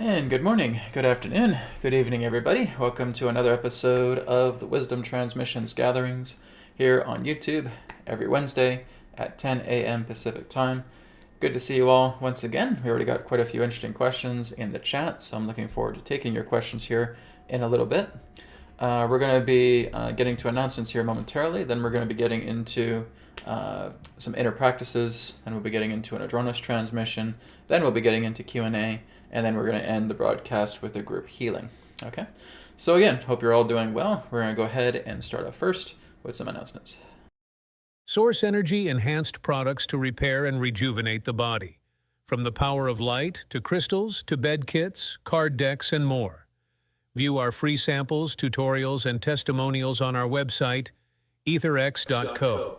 And good morning, good afternoon, good evening, everybody. Welcome to another episode of the Wisdom Transmissions Gatherings here on YouTube every Wednesday at 10 a.m. Pacific Time. Good to see you all once again. We already got quite a few interesting questions in the chat, so I'm looking forward to taking your questions here in a little bit. We're going to be getting to announcements here momentarily. Then we're going to be getting into some inner practices, and we'll be getting into an Adronis transmission. Then we'll be getting into Q&A, and then we're going to end the broadcast with a group healing. Okay, so again, hope you're all doing well. We're going to go ahead and start off first with some announcements. Source Energy enhanced products to repair and rejuvenate the body. From the power of light to crystals to bed kits, card decks, and more. View our free samples, tutorials, and testimonials on our website, etherx.co.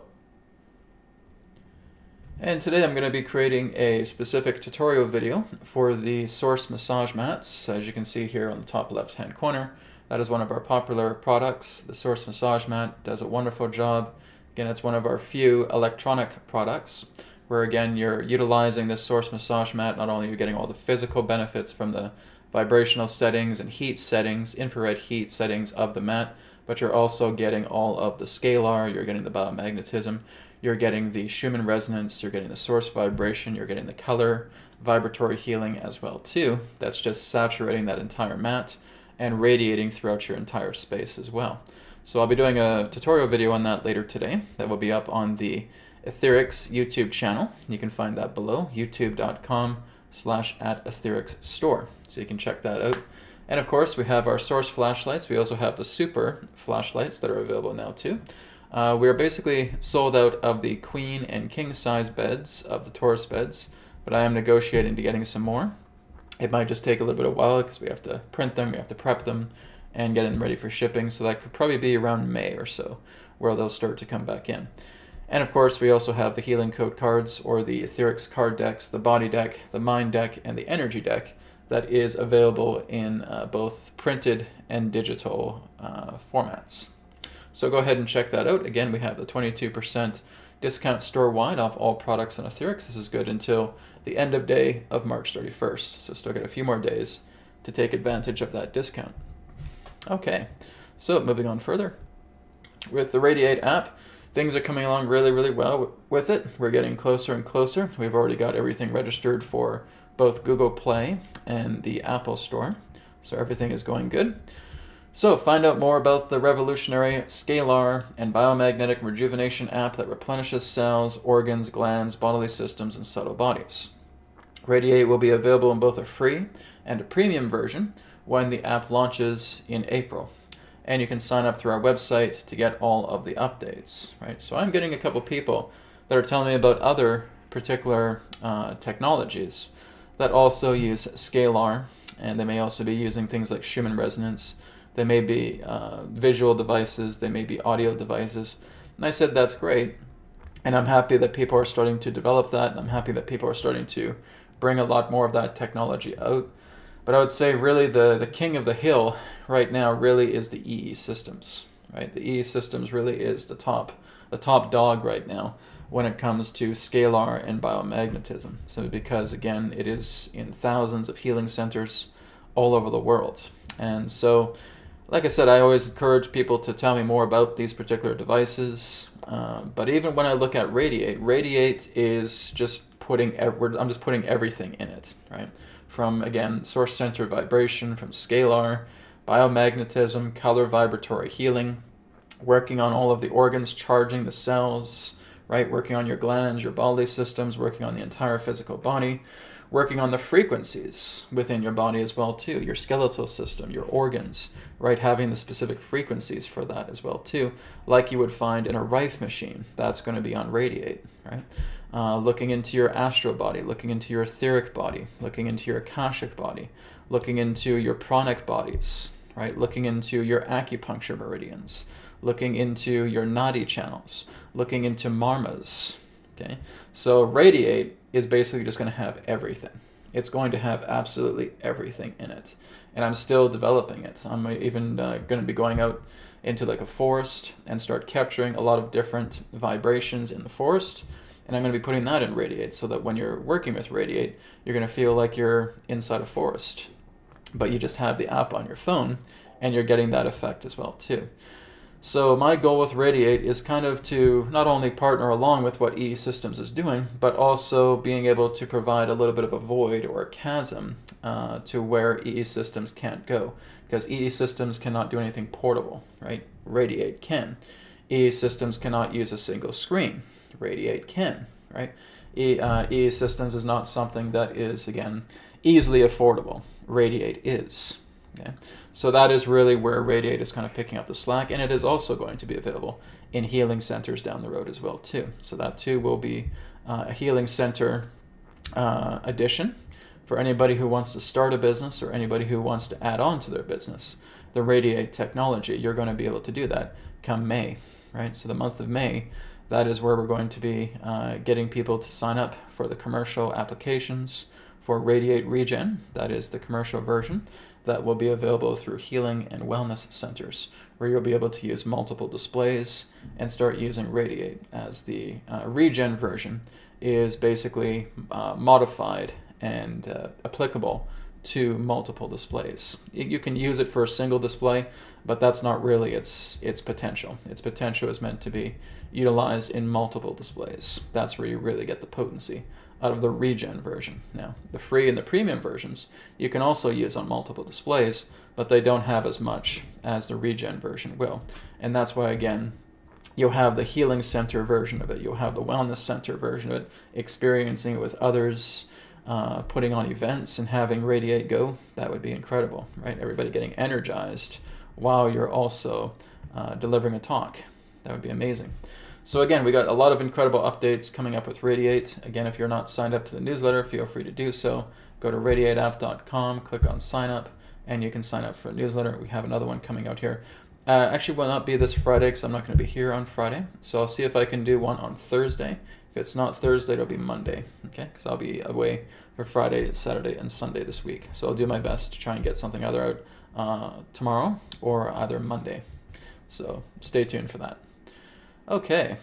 And today I'm going to be creating a specific tutorial video for the Source massage mats. As you can see here on the top left hand corner, that is one of our popular products. The Source massage mat does a wonderful job. Again, it's one of our few electronic products where, again, you're utilizing this Source massage mat. Not only are you getting all the physical benefits from the vibrational settings and heat settings, infrared heat settings of the mat, but you're also getting all of the scalar, you're getting the biomagnetism, you're getting the Schumann resonance, you're getting the source vibration, you're getting the color vibratory healing as well too. That's just saturating that entire mat and radiating throughout your entire space as well. So I'll be doing a tutorial video on that later today that will be up on the Etherix YouTube channel. You can find that below, youtube.com/@etherixstore. So you can check that out. And of course, we have our Source flashlights. We also have the Super flashlights that are available now too. We are basically sold out of the queen and king size beds of the Taurus beds, but I am negotiating to getting some more. It might just take a little bit of a while because we have to print them, we have to prep them, and get them ready for shipping. So that could probably be around May or so where they'll start to come back in. And of course, we also have the Healing Code cards, or the Etherix card decks, the Body deck, the Mind deck, and the Energy deck that is available in both printed and digital formats. So go ahead and check that out. Again, we have the 22% discount store-wide off all products on Etherix. This is good until the end of day of March 31st. So still got a few more days to take advantage of that discount. Okay, so moving on further. With the Radiate app, things are coming along really, really well with it. We're getting closer and closer. We've already got everything registered for both Google Play and the Apple Store. So everything is going good. So find out more about the revolutionary scalar and biomagnetic rejuvenation app that replenishes cells, organs, glands, bodily systems, and subtle bodies. Radiate will be available in both a free and a premium version when the app launches in April. And you can sign up through our website to get all of the updates, right? So I'm getting a couple people that are telling me about other particular technologies that also use scalar, and they may also be using things like Schumann resonance. They may be visual devices, they may be audio devices. And I said, that's great. And I'm happy that people are starting to develop that, and I'm happy that people are starting to bring a lot more of that technology out. But I would say really the king of the hill right now really is the EE systems, right? The EE systems really is the top dog right now when it comes to scalar and biomagnetism. So because, again, it is in thousands of healing centers all over the world. And so, like I said, I always encourage people to tell me more about these particular devices. But even when I look at Radiate is just I'm just putting everything in it, right? From, again, source center vibration, from scalar, biomagnetism, color vibratory healing, working on all of the organs, charging the cells, right? Working on your glands, your bodily systems, working on the entire physical body, working on the frequencies within your body as well too, your skeletal system, your organs, right? Having the specific frequencies for that as well too, like you would find in a Rife machine. That's going to be on Radiate, right? Looking into your astral body, looking into your etheric body, looking into your akashic body, looking into your pranic bodies, right? Looking into your acupuncture meridians, looking into your nadi channels, looking into marmas, okay? So Radiate is basically just going to have everything. It's going to have absolutely everything in it. And I'm still developing it. I'm even going to be going out into like a forest and start capturing a lot of different vibrations in the forest. And I'm going to be putting that in Radiate so that when you're working with Radiate, you're going to feel like you're inside a forest. but you just have the app on your phone and you're getting that effect as well too. So my goal with Radiate is kind of to not only partner along with what EE Systems is doing, but also being able to provide a little bit of a void or a chasm to where EE Systems can't go. Because EE Systems cannot do anything portable, right? Radiate can. EE Systems cannot use a single screen. Radiate can, right? EE Systems is not something that is, again, easily affordable. Radiate is. Okay? So that is really where Radiate is kind of picking up the slack, and it is also going to be available in healing centers down the road as well too. So that too will be a healing center addition for anybody who wants to start a business or anybody who wants to add on to their business. The Radiate technology, you're going to be able to do that come May, right? So the month of May, that is where we're going to be getting people to sign up for the commercial applications for Radiate Regen. That is the commercial version that will be available through healing and wellness centers, where you'll be able to use multiple displays and start using Radiate, as the Regen version is basically modified and applicable to multiple displays. You can use it for a single display, but that's not really its potential. Its potential is meant to be utilized in multiple displays. That's where you really get the potency out of the Regen version. Now, the free and the premium versions you can also use on multiple displays, but they don't have as much as the Regen version will. And that's why, again, you'll have the healing center version of it, you'll have the wellness center version of it, experiencing it with others, putting on events and having Radiate go. That would be incredible, right? Everybody getting energized while you're also delivering a talk. That would be amazing. So again, we got a lot of incredible updates coming up with Radiate. Again, if you're not signed up to the newsletter, feel free to do so. Go to radiateapp.com, click on sign up, and you can sign up for a newsletter. We have another one coming out here. Actually, will not be this Friday because I'm not going to be here on Friday. So I'll see if I can do one on Thursday. If it's not Thursday, it'll be Monday, okay? Because I'll be away for Friday, Saturday, and Sunday this week. So I'll do my best to try and get something either out tomorrow or either Monday. So stay tuned for that. Okay.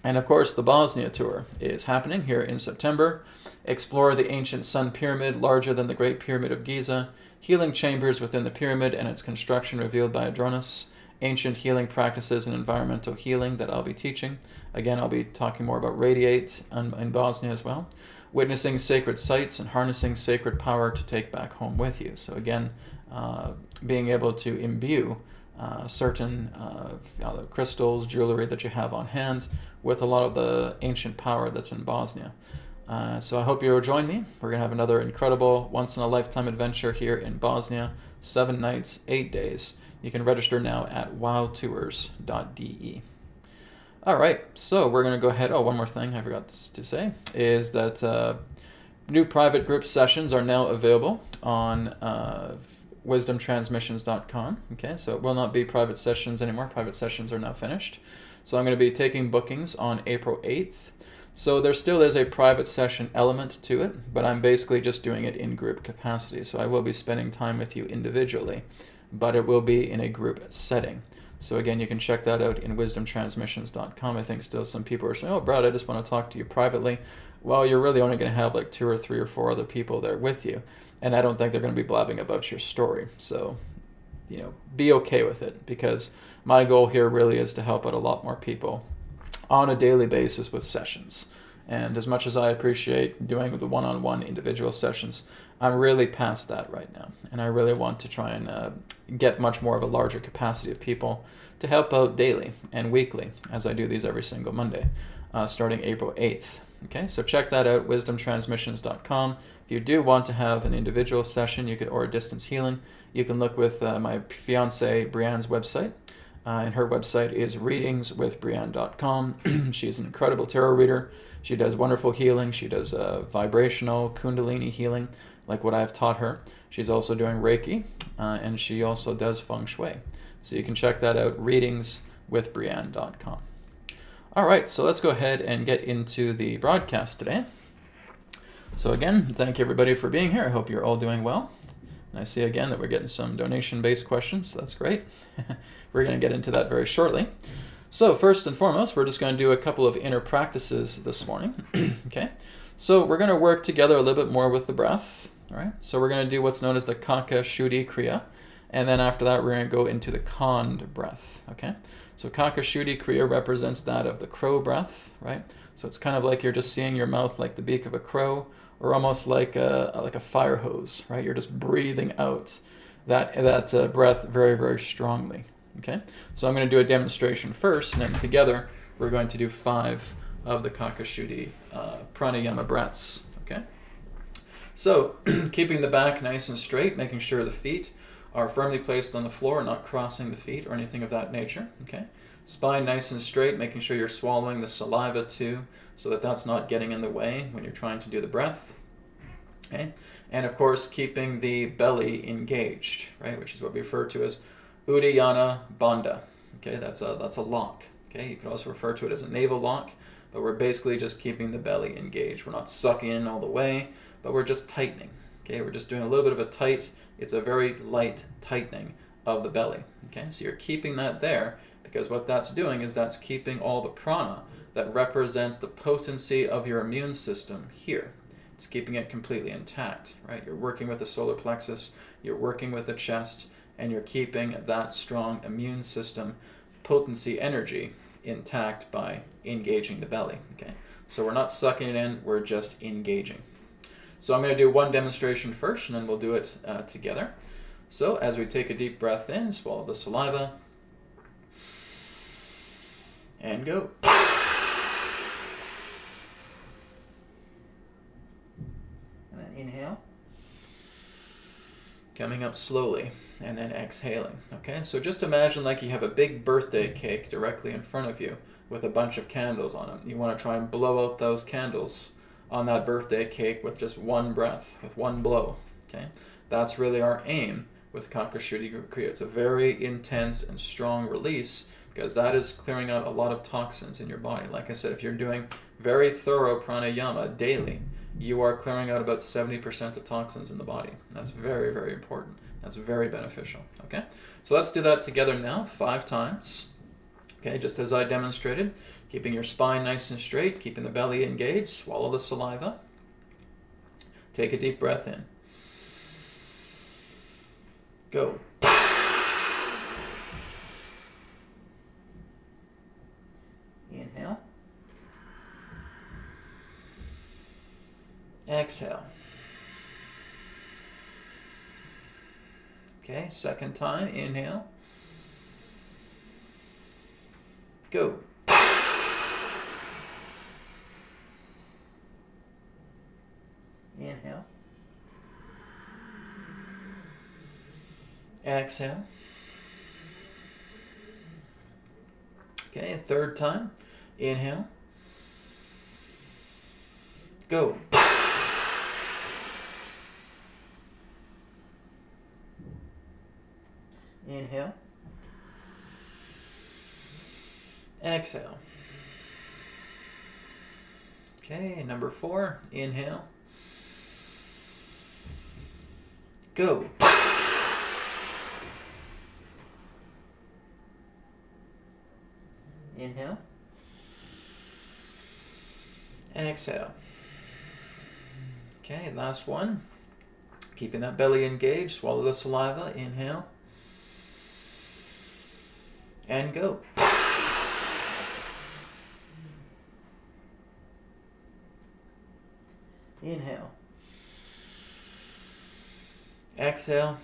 And of course, the Bosnia tour is happening here in September. Explore the ancient sun pyramid, larger than the Great Pyramid of Giza. Healing chambers within the pyramid and its construction revealed by Adronis. Ancient healing practices and environmental healing that I'll be teaching. Again, I'll be talking more about Radiate in Bosnia as well. Witnessing sacred sites and harnessing sacred power to take back home with you. So again, being able to imbue certain crystals, jewelry that you have on hand with a lot of the ancient power that's in Bosnia. So I hope you'll join me. We're going to have another incredible once-in-a-lifetime adventure here in Bosnia. 7 nights, 8 days. You can register now at wowtours.de. All right, so we're going to go ahead. Oh, one more thing I forgot to say is that new private group sessions are now available on wisdomtransmissions.com. Okay, so it will not be private sessions anymore. Private sessions are now finished. So I'm going to be taking bookings on April 8th. So there still is a private session element to it, but I'm basically just doing it in group capacity. So I will be spending time with you individually, but it will be in a group setting. So again, you can check that out in wisdomtransmissions.com. I think still some people are saying, oh, Brad, I just want to talk to you privately. Well, you're really only going to have like 2 or 3 or 4 other people there with you. And I don't think they're going to be blabbing about your story. So, be okay with it, because my goal here really is to help out a lot more people on a daily basis with sessions. And as much as I appreciate doing the one-on-one individual sessions, I'm really past that right now. And I really want to try and get much more of a larger capacity of people to help out daily and weekly, as I do these every single Monday, starting April 8th. Okay, so check that out, wisdomtransmissions.com. If you do want to have an individual session, or a distance healing, you can look with my fiance Brianne's website. And her website is readingswithbrianne.com. She's an incredible tarot reader. She does wonderful healing. She does vibrational kundalini healing, like what I've taught her. She's also doing Reiki, and she also does feng shui. So you can check that out, readingswithbrianne.com. All right, so let's go ahead and get into the broadcast today. So again, thank you everybody for being here. I hope you're all doing well. And I see again that we're getting some donation-based questions, so that's great. We're going to get into that very shortly. So first and foremost, we're just going to do a couple of inner practices this morning. Okay, so we're going to work together a little bit more with the breath. All right, so we're going to do what's known as the Kaka Shuddhi Kriya, and then after that we're going to go into the Kand breath. Okay, so Kaka Shuddhi Kriya represents that of the crow breath, right? So it's kind of like you're just seeing your mouth like the beak of a crow, or almost like a fire hose, right? You're just breathing out that breath very, very strongly. Okay, so I'm going to do a demonstration first, and then together we're going to do 5 of the Kaka Shuddhi pranayama breaths. Okay. So, keeping the back nice and straight, making sure the feet are firmly placed on the floor, not crossing the feet or anything of that nature. Okay. Spine nice and straight, making sure you're swallowing the saliva too, so that that's not getting in the way when you're trying to do the breath. Okay. And of course, keeping the belly engaged, right, which is what we refer to as Uddiyana Bandha. Okay, that's a lock. Okay, you could also refer to it as a navel lock, but we're basically just keeping the belly engaged. We're not sucking in all the way, but we're just tightening. Okay, we're just doing a little bit of a tight. It's a very light tightening of the belly. Okay, so you're keeping that there because what that's doing is that's keeping all the prana that represents the potency of your immune system here. It's keeping it completely intact, right? You're working with the solar plexus, you're working with the chest, and you're keeping that strong immune system potency energy intact by engaging the belly. Okay, so we're not sucking it in, we're just engaging. So I'm going to do one demonstration first, and then we'll do it together. So as we take a deep breath in, swallow the saliva, and go. And then inhale. Coming up slowly, and then exhaling. Okay, so just imagine like you have a big birthday cake directly in front of you with a bunch of candles on it. You want to try and blow out those candles on that birthday cake with just one breath, with one blow. Okay, that's really our aim with Kaka Shuddhi Kriya. It's a very intense and strong release because that is clearing out a lot of toxins in your body. Like I said, if you're doing very thorough pranayama daily, you are clearing out about 70% of toxins in the body. That's very, very important. That's very beneficial. Okay, so let's do that together now, 5 times. Okay, just as I demonstrated, keeping your spine nice and straight, keeping the belly engaged, swallow the saliva. Take a deep breath in. Go. Inhale. Exhale. Okay, second time, inhale. Go. Inhale. Exhale. Okay, third time, inhale. Go. Inhale. Exhale. Okay, number 4, inhale. Go. Inhale. Exhale. Okay, last one. Keeping that belly engaged, swallow the saliva, inhale. And go. Inhale. Exhale.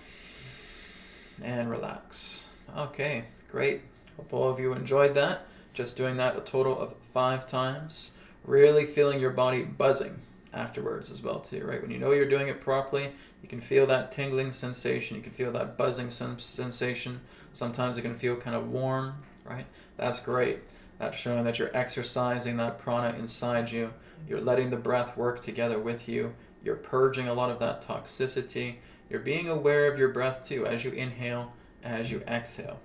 And relax. Okay, great. Hope all of you enjoyed that. Just doing that a total of 5 times. Really feeling your body buzzing afterwards as well too, right? When you know you're doing it properly, you can feel that tingling sensation, you can feel that buzzing sensation. Sometimes it can feel kind of warm, right? That's great. That's showing that you're exercising that prana inside you. You're letting the breath work together with you. You're purging a lot of that toxicity. You're being aware of your breath too as you inhale, as you exhale.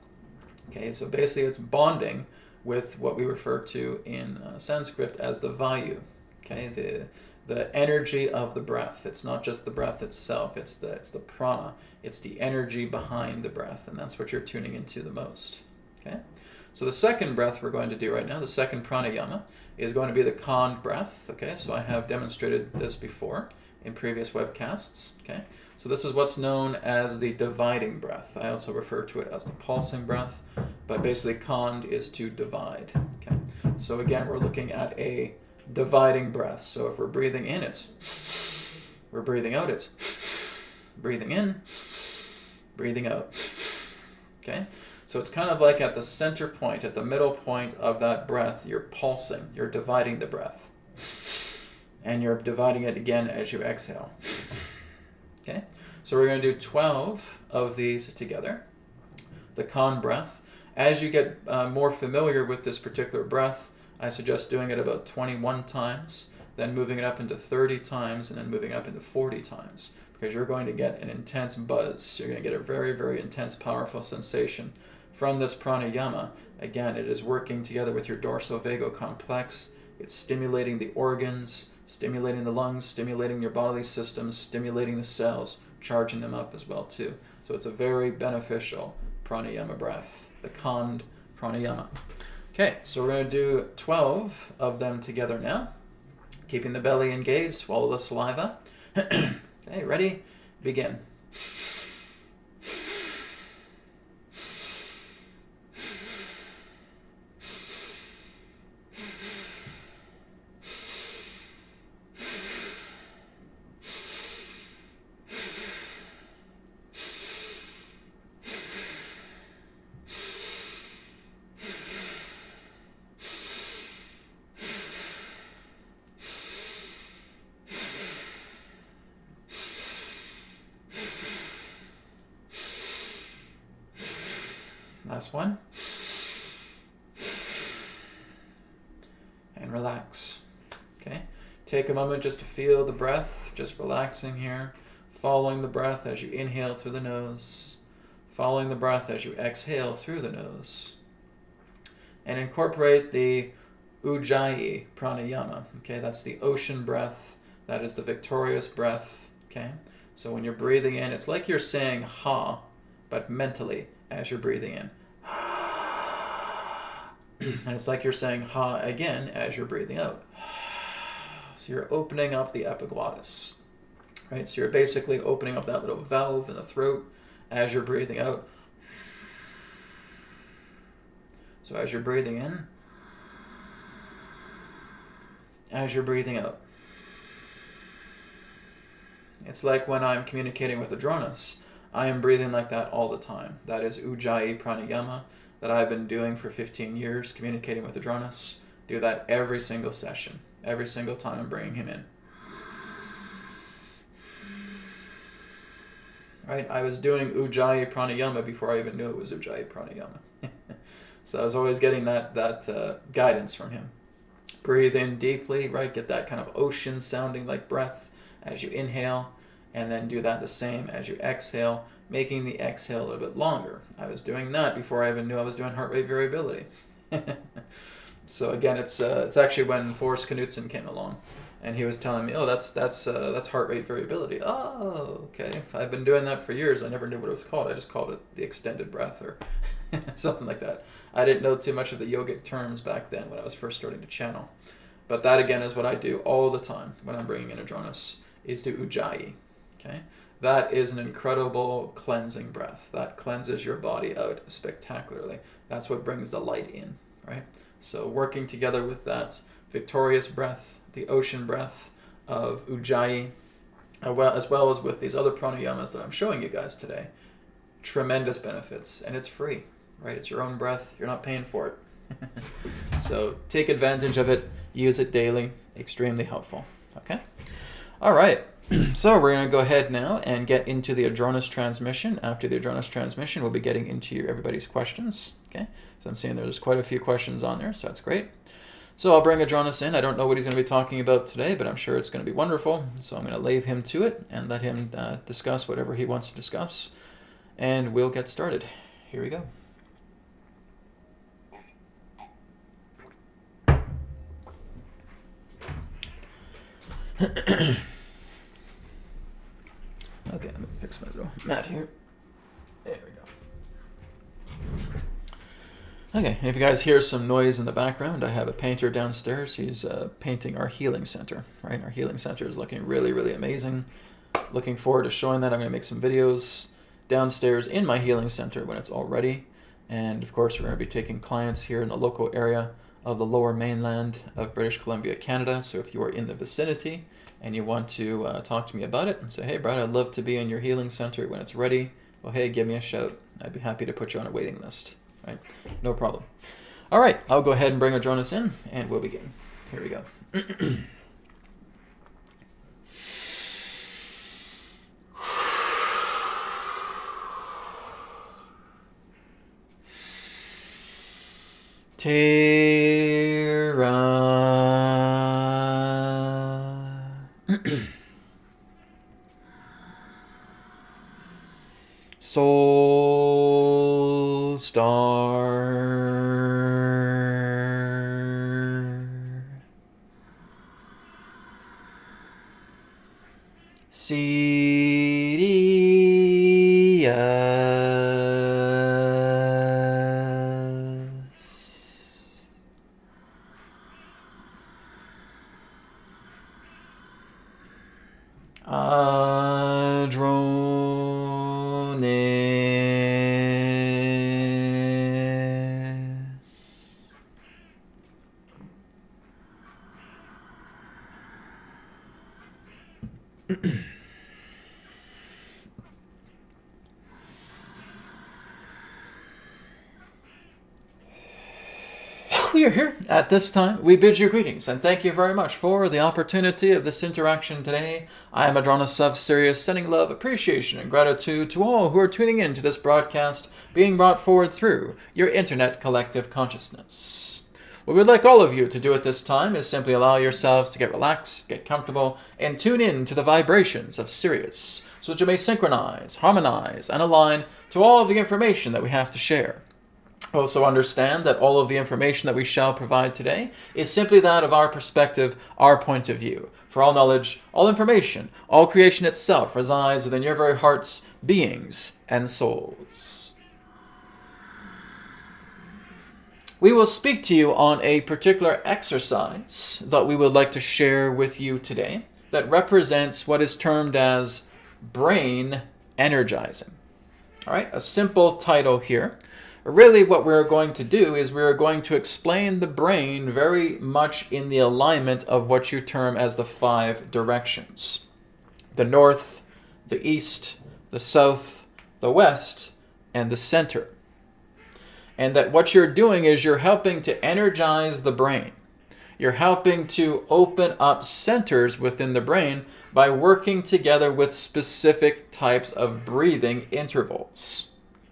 Okay, so basically it's bonding with what we refer to in Sanskrit as the vayu. Okay, the energy of the breath. It's not just the breath itself, it's the prana. It's the energy behind the breath, and that's what you're tuning into the most. Okay? So the second breath we're going to do right now, the second pranayama, is going to be the Kand breath. Okay, so I have demonstrated this before in previous webcasts. Okay, so this is what's known as the dividing breath. I also refer to it as the pulsing breath, but basically cond is to divide. Okay, so again, we're looking at a dividing breath. So if we're breathing in, we're breathing out, it's breathing in, breathing out. Okay, so it's kind of like at the center point, at the middle point of that breath, you're pulsing, you're dividing the breath. And you're dividing it again as you exhale. Okay, so we're going to do 12 of these together. The cond breath. As you get more familiar with this particular breath, I suggest doing it about 21 times, then moving it up into 30 times, and then moving up into 40 times, because you're going to get an intense buzz. You're going to get a very, very intense, powerful sensation from this pranayama. Again, it is working together with your dorsal-vagal complex. It's stimulating the organs, stimulating the lungs, stimulating your bodily systems, stimulating the cells, charging them up as well too. So it's a very beneficial pranayama breath, the cond pranayama. Okay, so we're going to do 12 of them together now. Keeping the belly engaged, swallow the saliva. Okay, ready? Begin. Last one. And relax. Okay. Take a moment just to feel the breath, just relaxing here, following the breath as you inhale through the nose, following the breath as you exhale through the nose. And incorporate the Ujjayi pranayama. Okay, that's the ocean breath. That is the victorious breath. Okay. So when you're breathing in, it's like you're saying ha, but mentally as you're breathing in. And it's like you're saying ha again as you're breathing out. So you're opening up the epiglottis, right? So you're basically opening up that little valve in the throat as you're breathing out. So as you're breathing in, as you're breathing out. It's like when I'm communicating with Adronis, I am breathing like that all the time. That is Ujjayi pranayama that I've been doing for 15 years, communicating with Adronis. Do that every single session, every single time I'm bringing him in. Right? I was doing Ujjayi pranayama before I even knew it was Ujjayi pranayama. So I was always getting that guidance from him. Breathe in deeply, right? Get that kind of ocean sounding like breath as you inhale, and then do that the same as you exhale, making the exhale a little bit longer. I was doing that before I even knew I was doing heart rate variability. So again, it's actually when Forrest Knudsen came along, and he was telling me, oh, that's heart rate variability. Oh, okay. I've been doing that for years. I never knew what it was called. I just called it the extended breath or something like that. I didn't know too much of the yogic terms back then when I was first starting to channel. But that again is what I do all the time when I'm bringing in Adronis, is to Ujjayi. Okay, that is an incredible cleansing breath. That cleanses your body out spectacularly. That's what brings the light in, right? So working together with that victorious breath, the ocean breath of Ujjayi, as well as with these other pranayamas that I'm showing you guys today, tremendous benefits, and it's free, right? It's your own breath. You're not paying for it. So take advantage of it. Use it daily. Extremely helpful. Okay? All right. So we're going to go ahead now and get into the Adronis transmission. After the Adronis transmission, we'll be getting into everybody's questions. Okay? So I'm seeing there's quite a few questions on there, so that's great. So I'll bring Adronis in. I don't know what he's going to be talking about today, but I'm sure it's going to be wonderful. So I'm going to leave him to it and let him discuss whatever he wants to discuss. And we'll get started. Here we go. Okay, I'm going to fix my little mat here. There we go. Okay, and if you guys hear some noise in the background, I have a painter downstairs. He's painting our healing center, right? Our healing center is looking really, really amazing. Looking forward to showing that. I'm going to make some videos downstairs in my healing center when it's all ready. And of course, we're going to be taking clients here in the local area of the lower mainland of British Columbia, Canada. So if you are in the vicinity and you want to talk to me about it and say, hey, Brad, I'd love to be in your healing center when it's ready, well, hey, give me a shout. I'd be happy to put you on a waiting list. Right? No problem. All right, I'll go ahead and bring Adronis in, and we'll begin. Here we go. Soul Star. Sirius. Adronis. We are here at this time. We bid you greetings and thank you very much for the opportunity of this interaction today. I am Adronis of Sirius, sending love, appreciation, and gratitude to all who are tuning in to this broadcast being brought forward through your internet collective consciousness. What we'd like all of you to do at this time is simply allow yourselves to get relaxed, get comfortable, and tune in to the vibrations of Sirius so that you may synchronize, harmonize, and align to all of the information that we have to share. Also understand that all of the information that we shall provide today is simply that of our perspective, our point of view. For all knowledge, all information, all creation itself resides within your very hearts, beings, and souls. We will speak to you on a particular exercise that we would like to share with you today that represents what is termed as brain energizing. All right, a simple title here. Really what we're going to do is we're going to explain the brain very much in the alignment of what you term as the 5 directions. The north, the east, the south, the west, and the center. And that what you're doing is you're helping to energize the brain. You're helping to open up centers within the brain by working together with specific types of breathing intervals.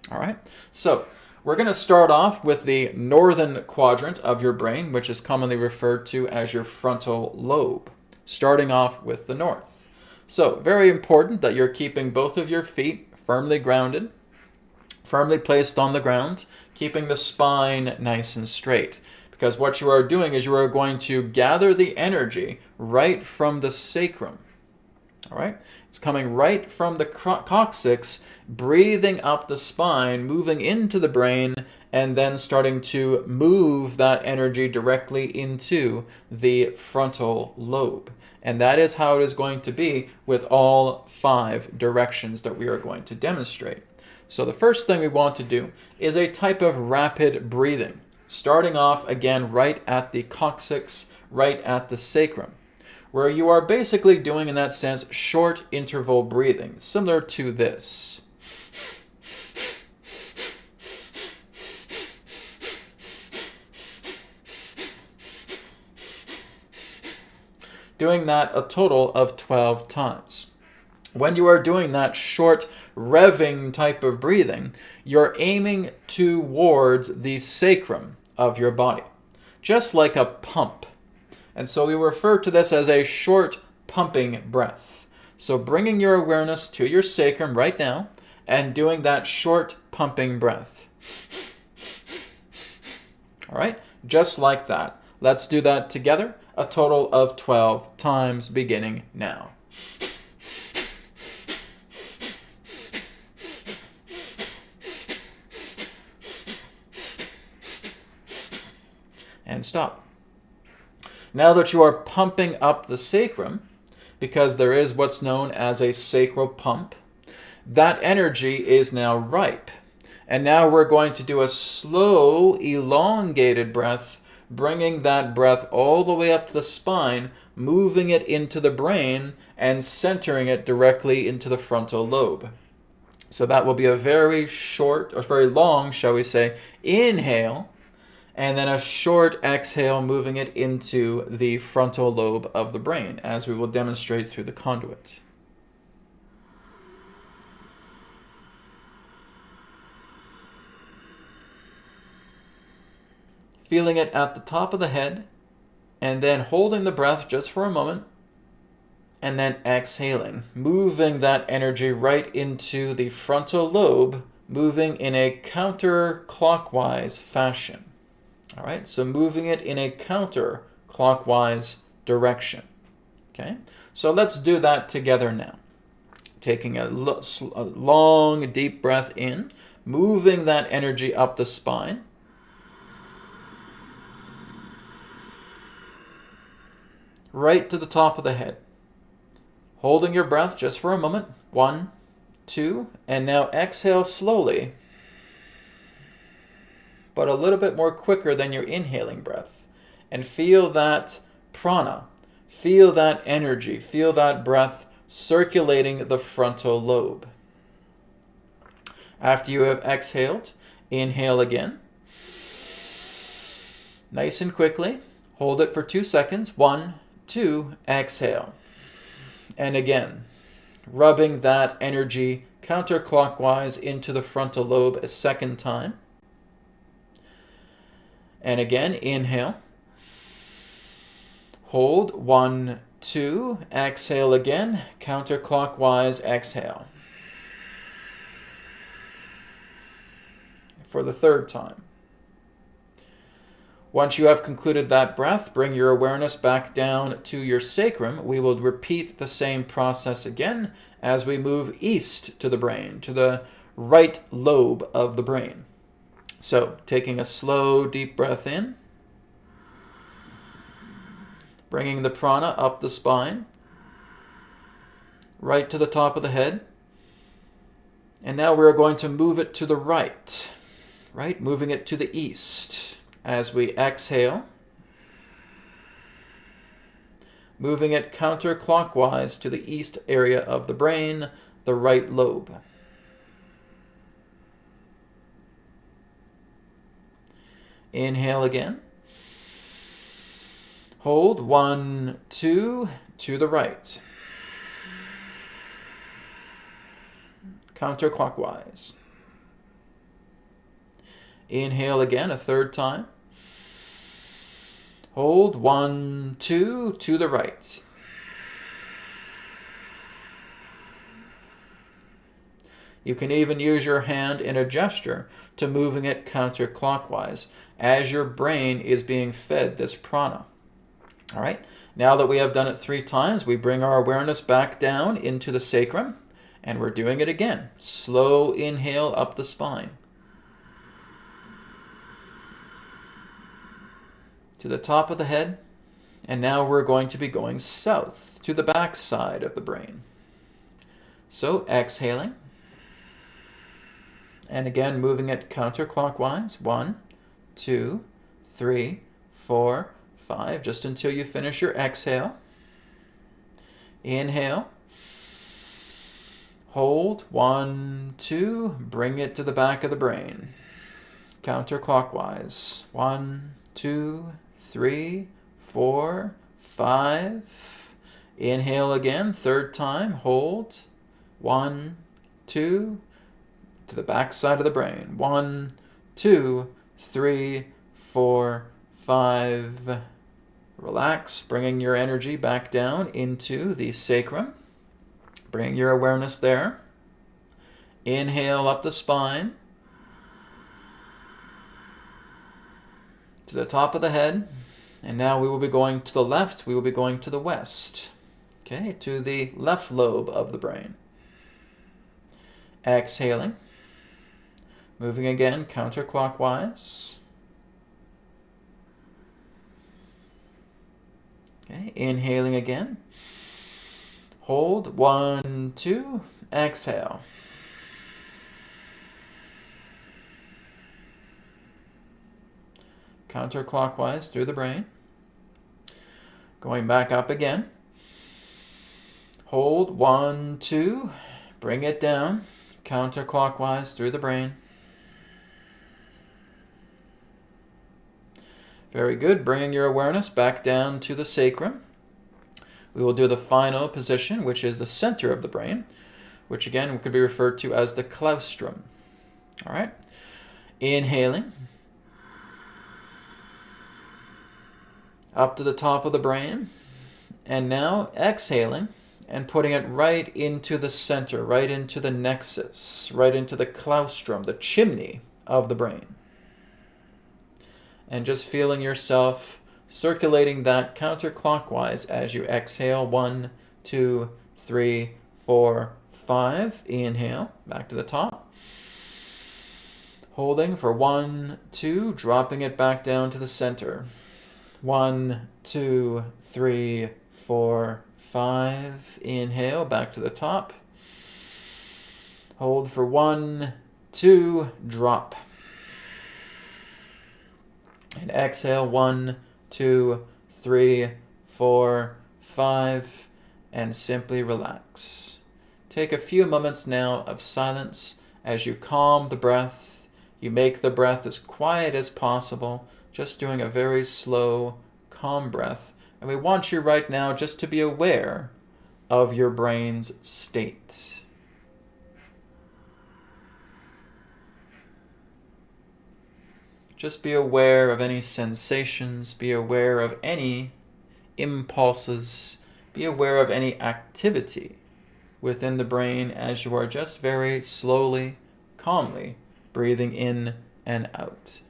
All right, so we're going to start off with the northern quadrant of your brain, which is commonly referred to as your frontal lobe, starting off with the north. So, very important that you're keeping both of your feet firmly grounded, firmly placed on the ground, keeping the spine nice and straight. Because what you are doing is you are going to gather the energy right from the sacrum. All right? It's coming right from the coccyx, breathing up the spine, moving into the brain, and then starting to move that energy directly into the frontal lobe. And that is how it is going to be with all 5 directions that we are going to demonstrate. So the first thing we want to do is a type of rapid breathing, starting off again right at the coccyx, right at the sacrum, where you are basically doing, in that sense, short interval breathing, similar to this. Doing that a total of 12 times. When you are doing that short revving type of breathing, you're aiming towards the sacrum of your body, just like a pump. And so we refer to this as a short pumping breath. So bringing your awareness to your sacrum right now and doing that short pumping breath. All right, just like that. Let's do that together, a total of 12 times beginning now. and stop. Now that you are pumping up the sacrum, because there is what's known as a sacral pump, that energy is now ripe. And now we're going to do a slow, elongated breath, bringing that breath all the way up to the spine, moving it into the brain, and centering it directly into the frontal lobe. So that will be a very short, or very long, shall we say, inhale, and then a short exhale, moving it into the frontal lobe of the brain, as we will demonstrate through the conduit. Feeling it at the top of the head, and then holding the breath just for a moment, and then exhaling, moving that energy right into the frontal lobe, moving in a counterclockwise fashion. All right, so moving it in a counterclockwise direction. Okay, so let's do that together now. Taking a long, deep breath in, moving that energy up the spine. Right to the top of the head. Holding your breath just for a moment. 1, 2, and now exhale slowly, but a little bit more quicker than your inhaling breath. And feel that prana, feel that energy, feel that breath circulating the frontal lobe. After you have exhaled, inhale again. Nice and quickly. Hold it for 2 seconds. 1, 2, exhale. And again, rubbing that energy counterclockwise into the frontal lobe a second time. And again, inhale. Hold, 1, 2, exhale again, counterclockwise exhale. For the third time. Once you have concluded that breath, bring your awareness back down to your sacrum. We will repeat the same process again as we move east to the brain, to the right lobe of the brain. So, taking a slow, deep breath in, bringing the prana up the spine, right to the top of the head. And now we're going to move it to the right, moving it to the east. As we exhale, moving it counterclockwise to the east area of the brain, the right lobe. Inhale again. Hold, 1, 2, to the right. Counterclockwise. Inhale again, a third time. Hold, 1, 2, to the right. You can even use your hand in a gesture to moving it counterclockwise as your brain is being fed this prana. All right, now that we have done it 3 times, we bring our awareness back down into the sacrum, and we're doing it again. Slow inhale up the spine. To the top of the head, and now we're going to be going south to the back side of the brain. So exhaling, and again moving it counterclockwise. 1, 2, 3, 4, 5, just until you finish your exhale. Inhale. Hold, 1, 2, bring it to the back of the brain. Counterclockwise. 1, 2, 3, 4, 5. Inhale again, third time. Hold. 1, 2, to the back side of the brain. 1, 2, 3, 4, 5. Relax, bringing your energy back down into the sacrum. Bring your awareness there. Inhale up the spine. To the top of the head. And now we will be going to the left. We will be going to the west. Okay, to the left lobe of the brain. Exhaling. Moving again counterclockwise. Okay, inhaling again. Hold, 1, 2, exhale. Counterclockwise through the brain. Going back up again. Hold, 1, 2, bring it down, counterclockwise through the brain. Very good. Bringing your awareness back down to the sacrum. We will do the final position, which is the center of the brain, which again could be referred to as the claustrum. All right. Inhaling. Up to the top of the brain. And now exhaling and putting it right into the center, right into the nexus, right into the claustrum, the chimney of the brain. And just feeling yourself circulating that counterclockwise as you exhale. 1, 2, 3, 4, 5. Inhale, back to the top. Holding for 1, 2, dropping it back down to the center. 1, 2, 3, 4, 5. Inhale, back to the top. Hold for 1, 2, drop. And exhale, 1, 2, 3, 4, 5, and simply relax. Take a few moments now of silence as you calm the breath. You make the breath as quiet as possible, just doing a very slow, calm breath. And we want you right now just to be aware of your brain's state. Just be aware of any sensations, be aware of any impulses, be aware of any activity within the brain as you are just very slowly, calmly breathing in and out.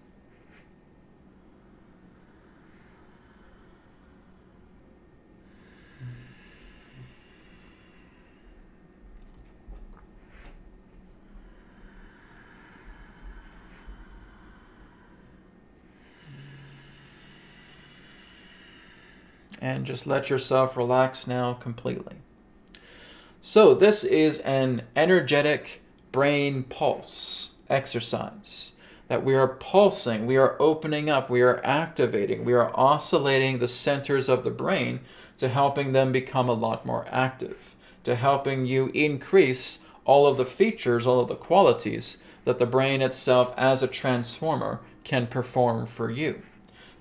And just let yourself relax now completely. So this is an energetic brain pulse exercise that we are pulsing, we are opening up, we are activating, we are oscillating the centers of the brain to helping them become a lot more active, to helping you increase all of the features, all of the qualities that the brain itself as a transformer can perform for you.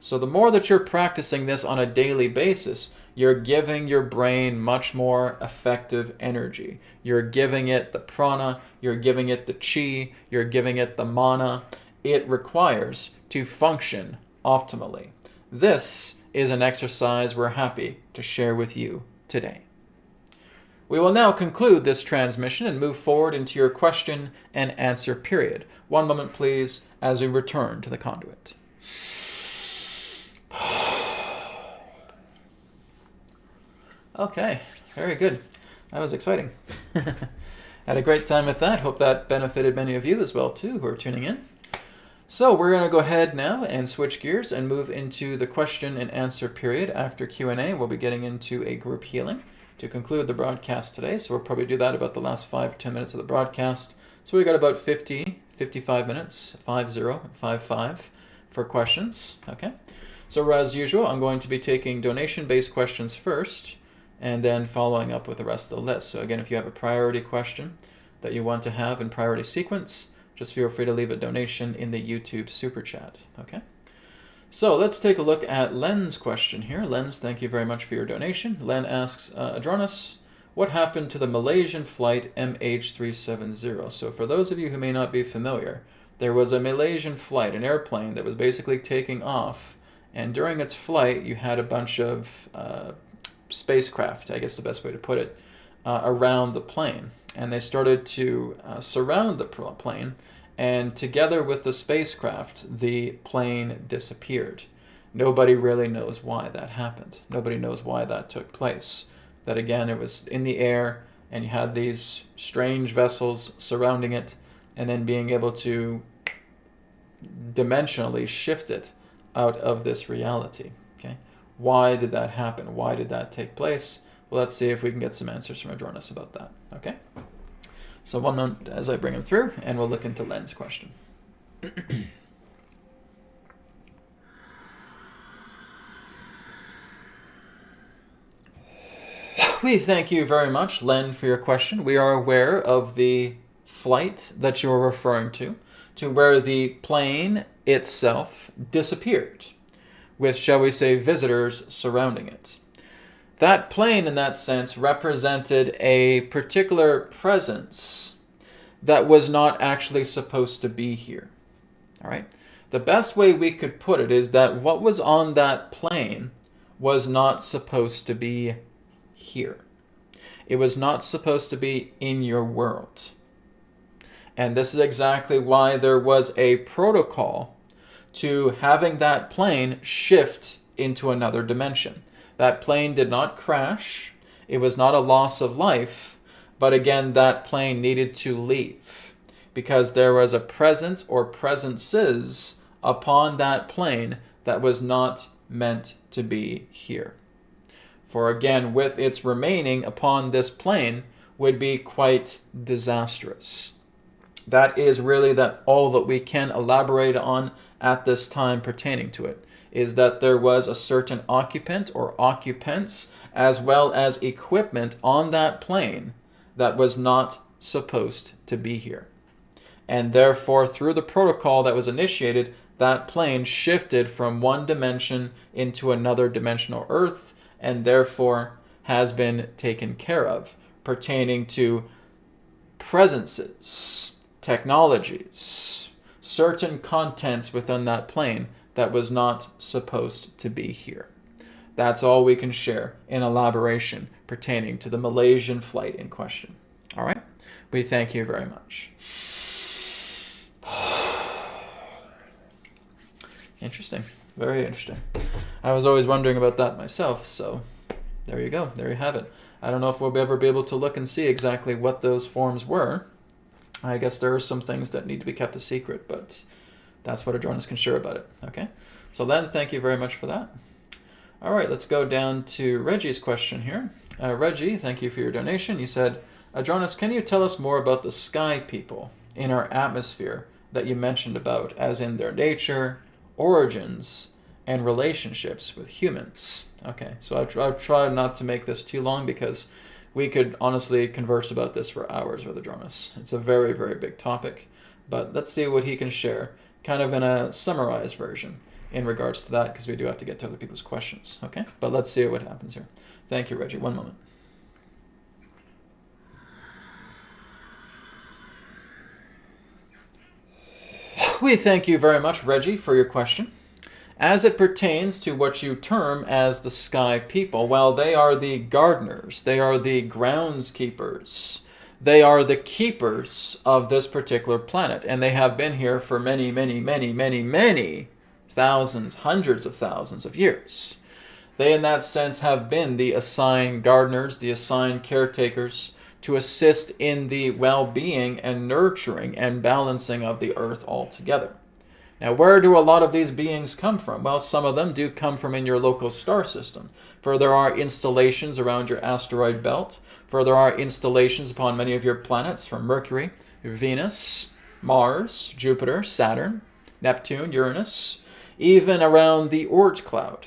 So the more that you're practicing this on a daily basis, you're giving your brain much more effective energy. You're giving it the prana, you're giving it the chi, you're giving it the mana it requires to function optimally. This is an exercise we're happy to share with you today. We will now conclude this transmission and move forward into your question and answer period. One moment, please, as we return to the conduit. Okay, very good. That was exciting. Had a great time with that. Hope that benefited many of you as well, too, who are tuning in. So we're going to go ahead now and switch gears and move into the question and answer period. After Q&A, we'll be getting into a group healing to conclude the broadcast today. So we'll probably do that about the last 5 or 10 minutes of the broadcast. So we got about 55 minutes, 55 for questions. Okay. So as usual, I'm going to be taking donation-based questions first, and then following up with the rest of the list. So again, if you have a priority question that you want to have in priority sequence, just feel free to leave a donation in the YouTube super chat. Okay. So let's take a look at Len's question here. Len, thank you very much for your donation. Len asks, Adronis, what happened to the Malaysian flight MH370? So for those of you who may not be familiar, there was a Malaysian flight, an airplane that was basically taking off, and during its flight, you had a bunch of spacecraft, I guess the best way to put it, around the plane. And they started to surround the plane, and together with the spacecraft, the plane disappeared. Nobody really knows why that happened. Nobody knows why that took place. That again, it was in the air, and you had these strange vessels surrounding it, and then being able to dimensionally shift it out of this reality. Okay, Why did that happen? Why did that take place? Well, let's see if we can get some answers from Adronis about that. Okay? So one moment as I bring him through, and we'll look into Len's question. We thank you very much, Len, for your question. We are aware of the flight that you're referring to where the plane itself disappeared, with, shall we say, visitors surrounding it. That plane, in that sense, represented a particular presence that was not actually supposed to be here. All right? The best way we could put it is that what was on that plane was not supposed to be here. It was not supposed to be in your world. And this is exactly why there was a protocol to having that plane shift into another dimension. That plane did not crash. It was not a loss of life. But again, that plane needed to leave because there was a presence or presences upon that plane that was not meant to be here. For again, with its remaining upon this plane would be quite disastrous. That is really all that we can elaborate on at this time pertaining to it, is that there was a certain occupant or occupants as well as equipment on that plane that was not supposed to be here. And therefore, through the protocol that was initiated, that plane shifted from one dimension into another dimensional Earth, and therefore has been taken care of, pertaining to presences, technologies, certain contents within that plane that was not supposed to be here. That's all we can share in elaboration pertaining to the Malaysian flight in question. All right? We thank you very much. Interesting. Very interesting. I was always wondering about that myself, so there you go. There you have it. I don't know if we'll ever be able to look and see exactly what those forms were. I guess there are some things that need to be kept a secret, but that's what Adronis can share about it. Okay? So Len, thank you very much for that. All right, let's go down to Reggie's question here. Reggie, thank you for your donation. You said, Adronis, can you tell us more about the sky people in our atmosphere that you mentioned about, as in their nature, origins, and relationships with humans? Okay, so I'll try not to make this too long because we could honestly converse about this for hours with Adronis. It's a very, very big topic, but let's see what he can share, kind of in a summarized version in regards to that, because we do have to get to other people's questions, okay? But let's see what happens here. Thank you, Reggie. One moment. We thank you very much, Reggie, for your question. As it pertains to what you term as the sky people, well, they are the gardeners. They are the groundskeepers. They are the keepers of this particular planet, and they have been here for many, many, many, many, many thousands, hundreds of thousands of years. They, in that sense, have been the assigned gardeners, the assigned caretakers to assist in the well-being and nurturing and balancing of the Earth altogether. Now, where do a lot of these beings come from? Well, some of them do come from in your local star system. For there are installations around your asteroid belt. For there are installations upon many of your planets, from Mercury, Venus, Mars, Jupiter, Saturn, Neptune, Uranus, even around the Oort cloud.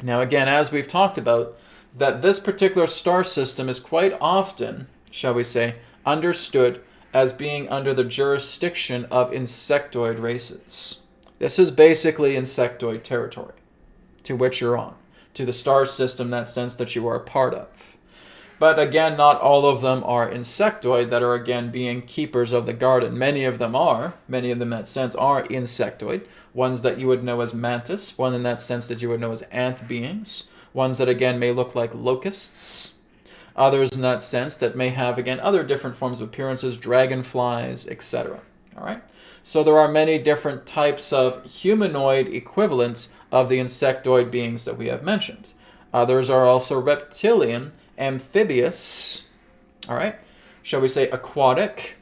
Now, again, as we've talked about, that this particular star system is quite often, shall we say, understood as being under the jurisdiction of insectoid races. This is basically insectoid territory to which you're on, to the star system, in that sense that you are a part of. But again, not all of them are insectoid that are again being keepers of the garden. Many of them in that sense are insectoid, ones that you would know as mantis, one in that sense that you would know as ant beings, ones that again may look like locusts, others in that sense that may have, again, other different forms of appearances, dragonflies, etc. All right? So there are many different types of humanoid equivalents of the insectoid beings that we have mentioned. Others are also reptilian, amphibious, all right? Shall we say aquatic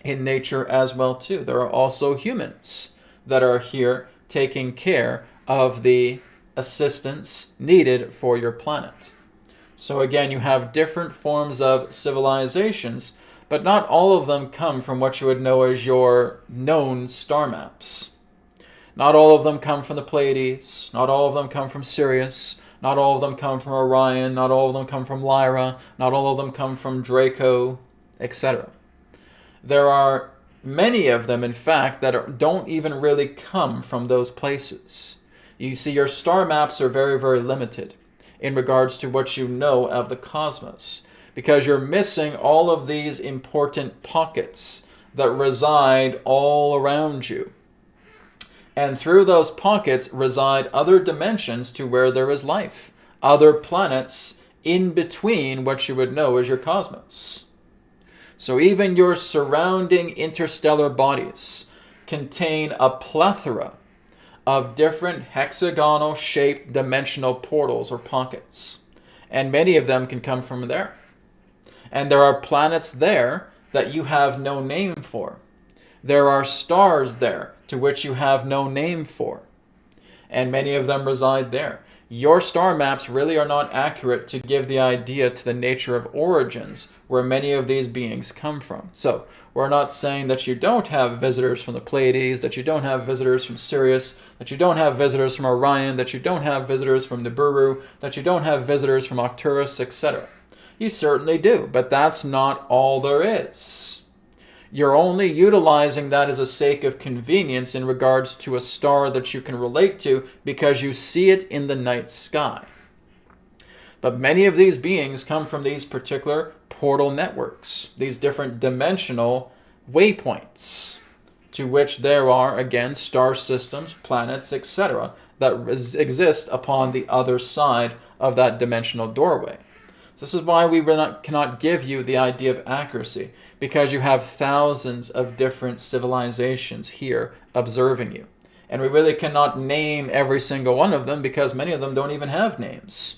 in nature as well, too. There are also humans that are here taking care of the assistance needed for your planet. So again, you have different forms of civilizations, but not all of them come from what you would know as your known star maps. Not all of them come from the Pleiades, not all of them come from Sirius, not all of them come from Orion, not all of them come from Lyra, not all of them come from Draco, etc. There are many of them, in fact, that don't even really come from those places. You see, your star maps are very, very limited in regards to what you know of the cosmos, because you're missing all of these important pockets that reside all around you. And through those pockets reside other dimensions to where there is life, other planets in between what you would know as your cosmos. So even your surrounding interstellar bodies contain a plethora of different hexagonal shaped dimensional portals or pockets. And many of them can come from there. And there are planets there that you have no name for. There are stars there to which you have no name for. And many of them reside there. Your star maps really are not accurate to give the idea to the nature of origins where many of these beings come from. So we're not saying that you don't have visitors from the Pleiades, that you don't have visitors from Sirius, that you don't have visitors from Orion, that you don't have visitors from Nibiru, that you don't have visitors from Arcturus, etc. You certainly do, but that's not all there is. You're only utilizing that as a sake of convenience in regards to a star that you can relate to because you see it in the night sky. But many of these beings come from these particular portal networks, these different dimensional waypoints, to which there are, again, star systems, planets, etc., that exist upon the other side of that dimensional doorway. So this is why we cannot give you the idea of accuracy, because you have thousands of different civilizations here observing you. And we really cannot name every single one of them because many of them don't even have names.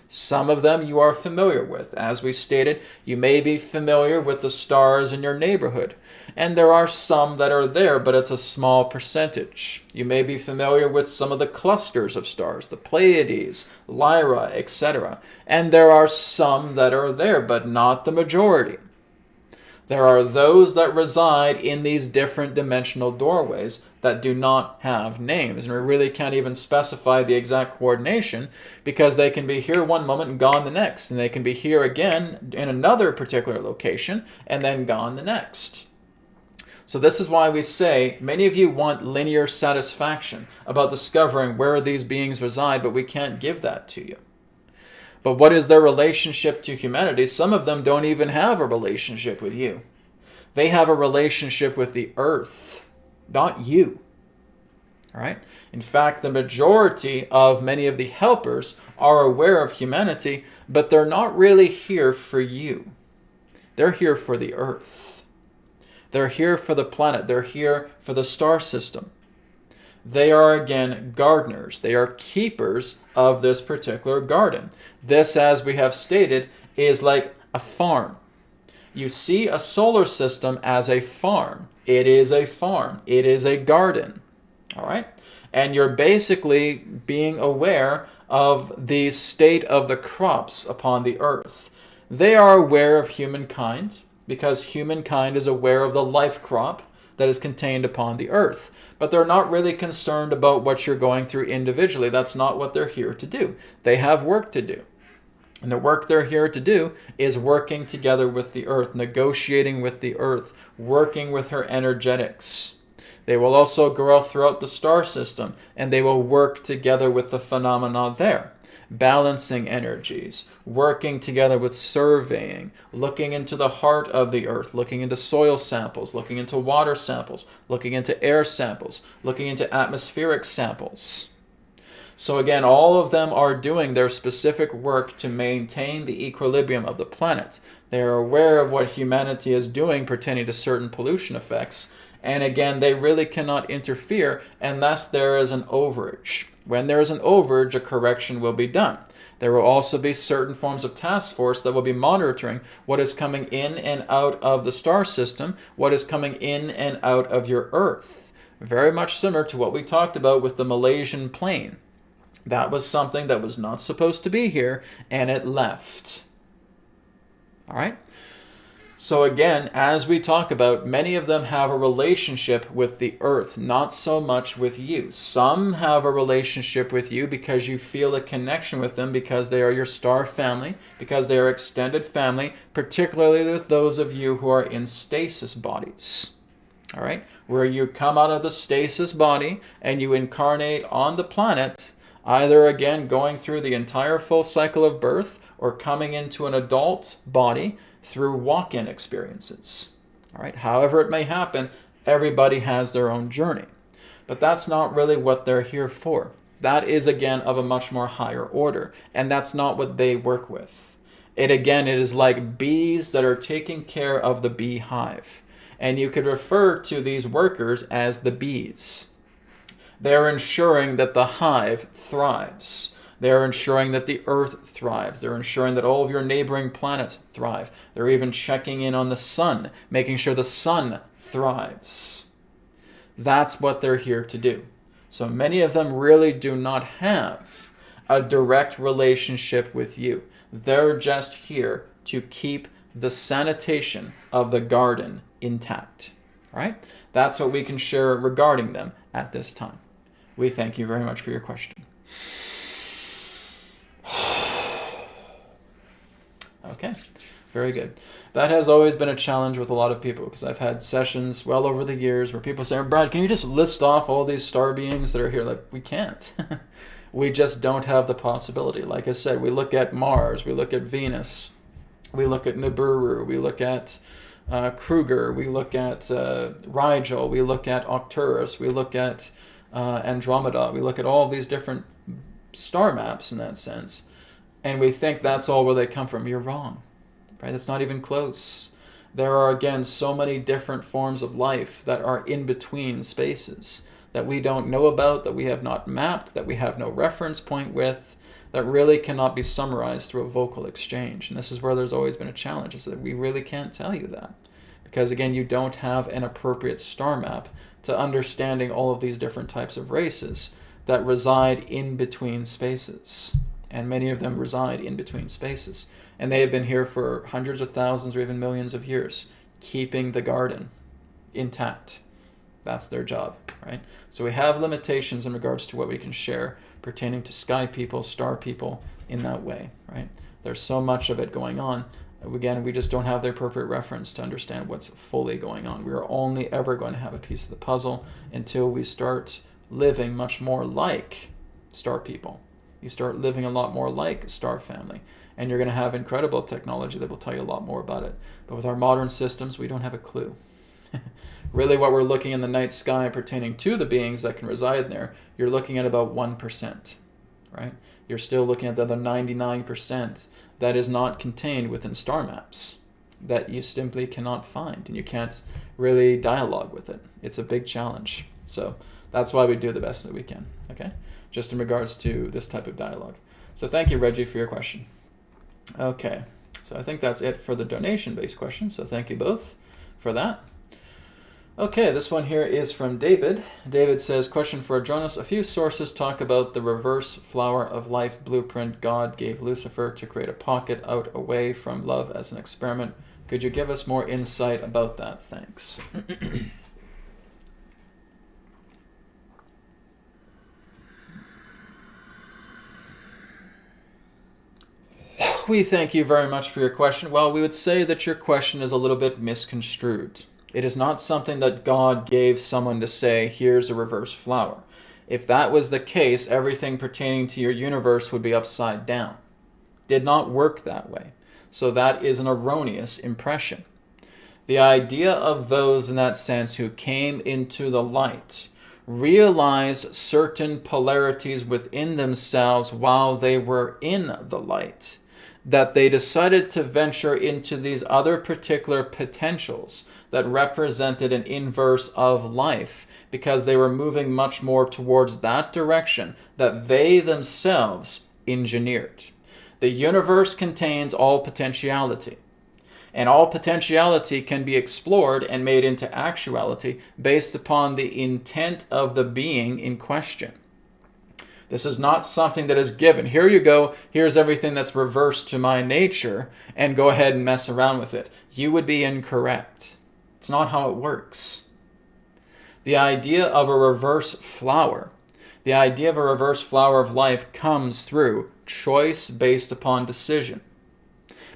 Some of them you are familiar with. As we stated, you may be familiar with the stars in your neighborhood. And there are some that are there, but it's a small percentage. You may be familiar with some of the clusters of stars, the Pleiades, Lyra, etc. And there are some that are there, but not the majority. There are those that reside in these different dimensional doorways that do not have names. And we really can't even specify the exact coordination because they can be here one moment and gone the next. And they can be here again in another particular location and then gone the next. So this is why we say many of you want linear satisfaction about discovering where these beings reside, but we can't give that to you. But what is their relationship to humanity? Some of them don't even have a relationship with you. They have a relationship with the earth, not you. All right? In fact, the majority of many of the helpers are aware of humanity, but they're not really here for you. They're here for the earth. They're here for the planet. They're here for the star system. They are, again, gardeners. They are keepers of this particular garden. This, as we have stated, is like a farm. You see a solar system as a farm. It is a farm. It is a garden. All right? And you're basically being aware of the state of the crops upon the earth. They are aware of humankind because humankind is aware of the life crop that is contained upon the earth. But they're not really concerned about what you're going through individually. That's not what they're here to do. They have work to do. And the work they're here to do is working together with the earth, negotiating with the earth, working with her energetics. They will also go throughout the star system, and they will work together with the phenomena there, balancing energies, working together with surveying, looking into the heart of the earth, looking into soil samples, looking into water samples, looking into air samples, looking into atmospheric samples. So again, all of them are doing their specific work to maintain the equilibrium of the planet. They are aware of what humanity is doing pertaining to certain pollution effects. And again, they really cannot interfere unless there is an overage. When there is an overage, a correction will be done. There will also be certain forms of task force that will be monitoring what is coming in and out of the star system, what is coming in and out of your Earth. Very much similar to what we talked about with the Malaysian plane. That was something that was not supposed to be here, and it left. All right? So again, as we talk about, many of them have a relationship with the earth, not so much with you. Some have a relationship with you because you feel a connection with them because they are your star family, because they are extended family, particularly with those of you who are in stasis bodies. All right? Where you come out of the stasis body and you incarnate on the planet, either again going through the entire full cycle of birth or coming into an adult body through walk-in experiences. All right, however it may happen, everybody has their own journey. But that's not really what they're here for. That is, again, of a much more higher order, and that's not what they work with. It is like bees that are taking care of the beehive. And you could refer to these workers as the bees. They're ensuring that the hive thrives. They're ensuring that the earth thrives. They're ensuring that all of your neighboring planets thrive. They're even checking in on the sun, making sure the sun thrives. That's what they're here to do. So many of them really do not have a direct relationship with you. They're just here to keep the sanitation of the garden intact. All right? That's what we can share regarding them at this time. We thank you very much for your question. Okay, very good. That has always been a challenge with a lot of people because I've had sessions well over the years where people say, Brad, can you just list off all these star beings that are here? Like, we can't. We just don't have the possibility. Like I said, we look at Mars, we look at Venus, we look at Nibiru, we look at Kruger, we look at Rigel, we look at Arcturus, we look at Andromeda, we look at all these different star maps in that sense, and we think that's all where they come from. You're wrong, right? That's not even close. There are, again, so many different forms of life that are in between spaces that we don't know about, that we have not mapped, that we have no reference point with, that really cannot be summarized through a vocal exchange. And this is where there's always been a challenge, is that we really can't tell you that. Because, again, you don't have an appropriate star map to understanding all of these different types of races that reside in between spaces. And many of them reside in between spaces. And they have been here for hundreds of thousands or even millions of years, keeping the garden intact. That's their job, right? So we have limitations in regards to what we can share pertaining to sky people, star people in that way, right? There's so much of it going on. Again, we just don't have the appropriate reference to understand what's fully going on. We are only ever going to have a piece of the puzzle until we start living much more like star people. You start living a lot more like star family, and you're going to have incredible technology that will tell you a lot more about it. But with our modern systems, we don't have a clue. Really, what we're looking in the night sky pertaining to the beings that can reside there, you're looking at about 1%, right? You're still looking at the other 99% that is not contained within star maps, that you simply cannot find, and you can't really dialogue with it. It's a big challenge. So that's why we do the best that we can, okay? Just in regards to this type of dialogue. So thank you, Reggie, for your question. Okay, so I think that's it for the donation-based questions, so thank you both for that. Okay, this one here is from David. David says, question for Adronis. A few sources talk about the reverse flower of life blueprint God gave Lucifer to create a pocket out away from love as an experiment. Could you give us more insight about that? Thanks. We thank you very much for your question. Well, we would say that your question is a little bit misconstrued. It is not something that God gave someone to say, here's a reverse flower. If that was the case, everything pertaining to your universe would be upside down. Did not work that way. So that is an erroneous impression. The idea of those in that sense who came into the light realized certain polarities within themselves while they were in the light, that they decided to venture into these other particular potentials that represented an inverse of life because they were moving much more towards that direction that they themselves engineered. The universe contains all potentiality, and all potentiality can be explored and made into actuality based upon the intent of the being in question. This is not something that is given. Here you go, here's everything that's reversed to my nature, and go ahead and mess around with it. You would be incorrect. It's not how it works. The idea of a reverse flower, the idea of a reverse flower of life comes through choice based upon decision.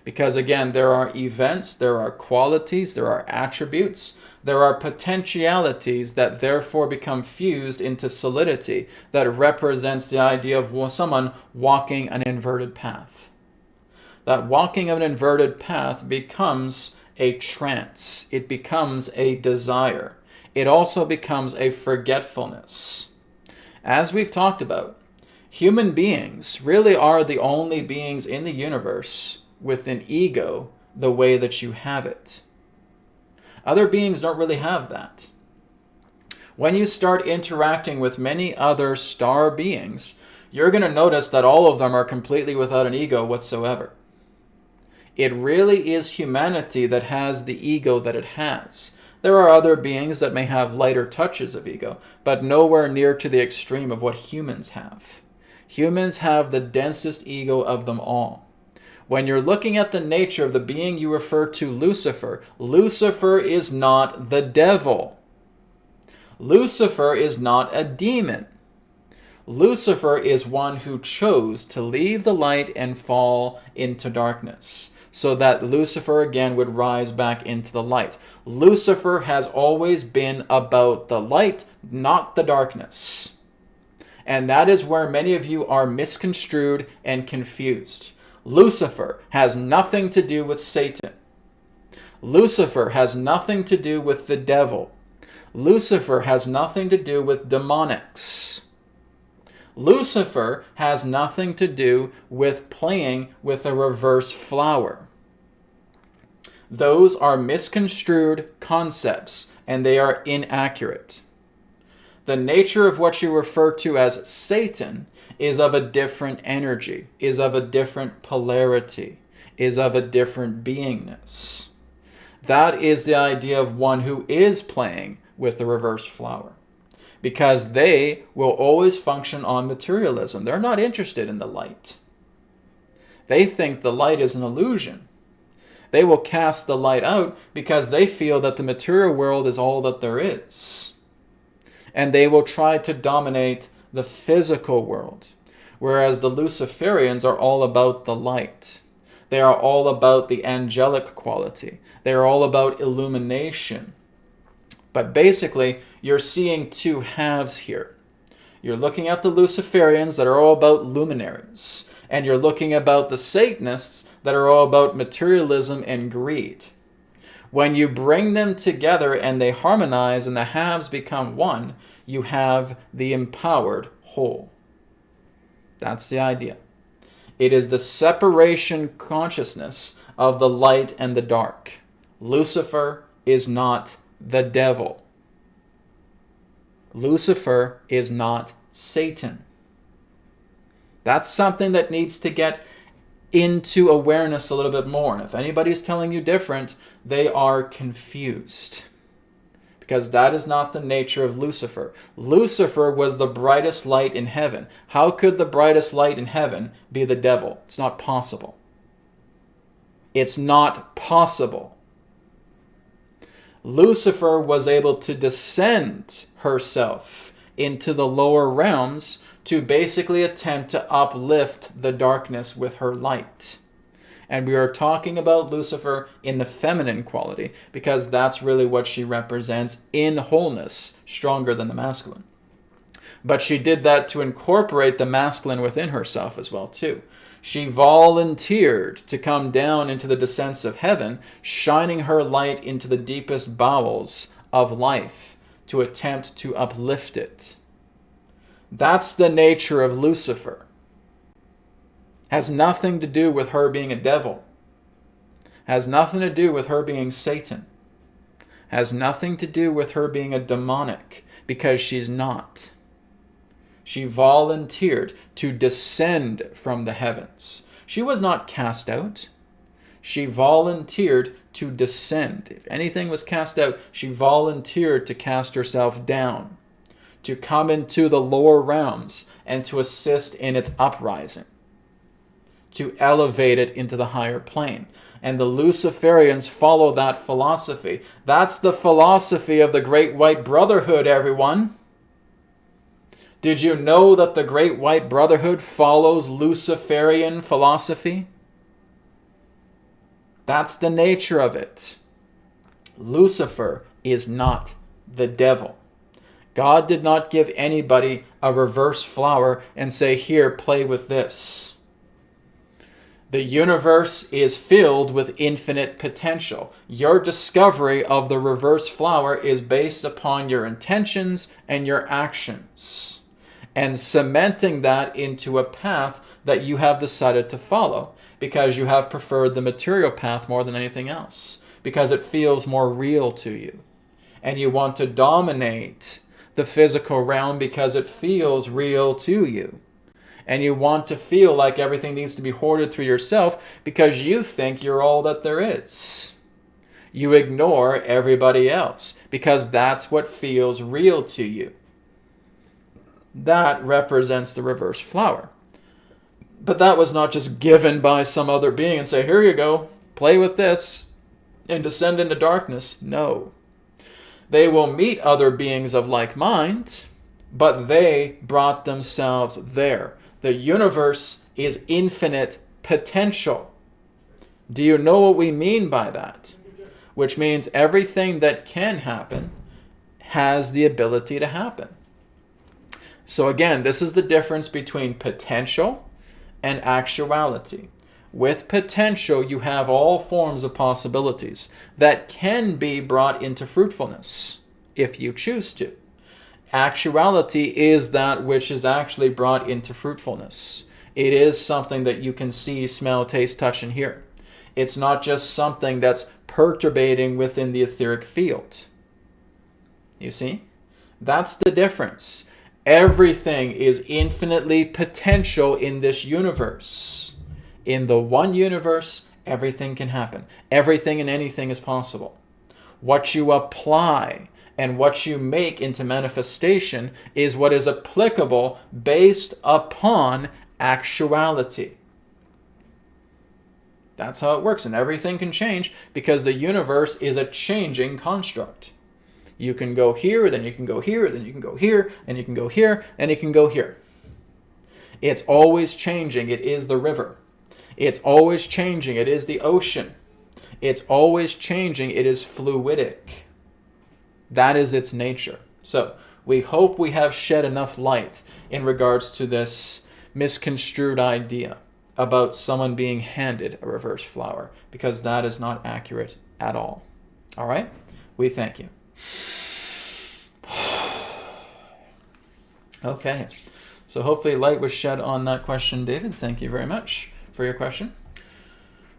Because again, there are events, there are qualities, there are attributes, there are potentialities that therefore become fused into solidity that represents the idea of someone walking an inverted path. That walking of an inverted path becomes a trance. It becomes a desire. It also becomes a forgetfulness. As we've talked about, human beings really are the only beings in the universe with an ego the way that you have it. Other beings don't really have that. When you start interacting with many other star beings, you're going to notice that all of them are completely without an ego whatsoever. It really is humanity that has the ego that it has. There are other beings that may have lighter touches of ego, but nowhere near to the extreme of what humans have. Humans have the densest ego of them all. When you're looking at the nature of the being you refer to, Lucifer, Lucifer is not the devil. Lucifer is not a demon. Lucifer is one who chose to leave the light and fall into darkness, so that Lucifer again would rise back into the light. Lucifer has always been about the light, not the darkness. And that is where many of you are misconstrued and confused. Lucifer has nothing to do with Satan. Lucifer has nothing to do with the devil. Lucifer has nothing to do with demonics. Lucifer has nothing to do with playing with a reverse flower. Those are misconstrued concepts, and they are inaccurate. The nature of what you refer to as Satan is of a different energy, is of a different polarity, is of a different beingness. That is the idea of one who is playing with the reverse flower, because they will always function on materialism. They're not interested in the light. They think the light is an illusion. They will cast the light out because they feel that the material world is all that there is. And they will try to dominate the physical world, whereas the Luciferians are all about the light. They are all about the angelic quality. They are all about illumination. But basically, you're seeing two halves here. You're looking at the Luciferians that are all about luminaries, and you're looking about the Satanists that are all about materialism and greed. When you bring them together and they harmonize and the halves become one, you have the empowered whole. That's the idea. It is the separation consciousness of the light and the dark. Lucifer is not the devil. Lucifer is not Satan. That's something that needs to get into awareness a little bit more. And if anybody's telling you different, they are confused. Because that is not the nature of Lucifer. Lucifer was the brightest light in heaven. How could the brightest light in heaven be the devil? It's not possible. It's not possible. Lucifer was able to descend herself into the lower realms to basically attempt to uplift the darkness with her light. And we are talking about Lucifer in the feminine quality, because that's really what she represents in wholeness, stronger than the masculine. But she did that to incorporate the masculine within herself as well, too. She volunteered to come down into the descents of heaven, shining her light into the deepest bowels of life to attempt to uplift it. That's the nature of Lucifer. Has nothing to do with her being a devil. Has nothing to do with her being Satan. Has nothing to do with her being a demonic, because she's not. She volunteered to descend from the heavens. She was not cast out. She volunteered to descend. If anything was cast out, she volunteered to cast herself down, to come into the lower realms and to assist in its uprising, to elevate it into the higher plane. And the Luciferians follow that philosophy. That's the philosophy of the Great White Brotherhood, everyone. Did you know that the Great White Brotherhood follows Luciferian philosophy? That's the nature of it. Lucifer is not the devil. God did not give anybody a reverse flower and say, here, play with this. The universe is filled with infinite potential. Your discovery of the reverse flower is based upon your intentions and your actions, and cementing that into a path that you have decided to follow because you have preferred the material path more than anything else, because it feels more real to you. And you want to dominate the physical realm because it feels real to you. And you want to feel like everything needs to be hoarded through yourself because you think you're all that there is. You ignore everybody else because that's what feels real to you. That represents the reverse flower. But that was not just given by some other being and say, here you go, play with this and descend into darkness. No. They will meet other beings of like mind, but they brought themselves there. The universe is infinite potential. Do you know what we mean by that? Which means everything that can happen has the ability to happen. So again, this is the difference between potential and actuality. With potential, you have all forms of possibilities that can be brought into fruitfulness if you choose to. Actuality is that which is actually brought into fruitfulness. It is something that you can see, smell, taste, touch, and hear. It's not just something that's perturbating within the etheric field. You see? That's the difference. Everything is infinitely potential in this universe. In the one universe, everything can happen. Everything and anything is possible. What you apply and what you make into manifestation is what is applicable based upon actuality. That's how it works, and everything can change because the universe is a changing construct. You can go here, then you can go here, then you can go here, and you can go here, and you can go here. It's always changing. It is the river. It's always changing. It is the ocean. It's always changing. It is fluidic. That is its nature. So we hope we have shed enough light in regards to this misconstrued idea about someone being handed a reverse flower, because that is not accurate at all. All right? We thank you. Okay. So hopefully light was shed on that question, David. Thank you very much for your question.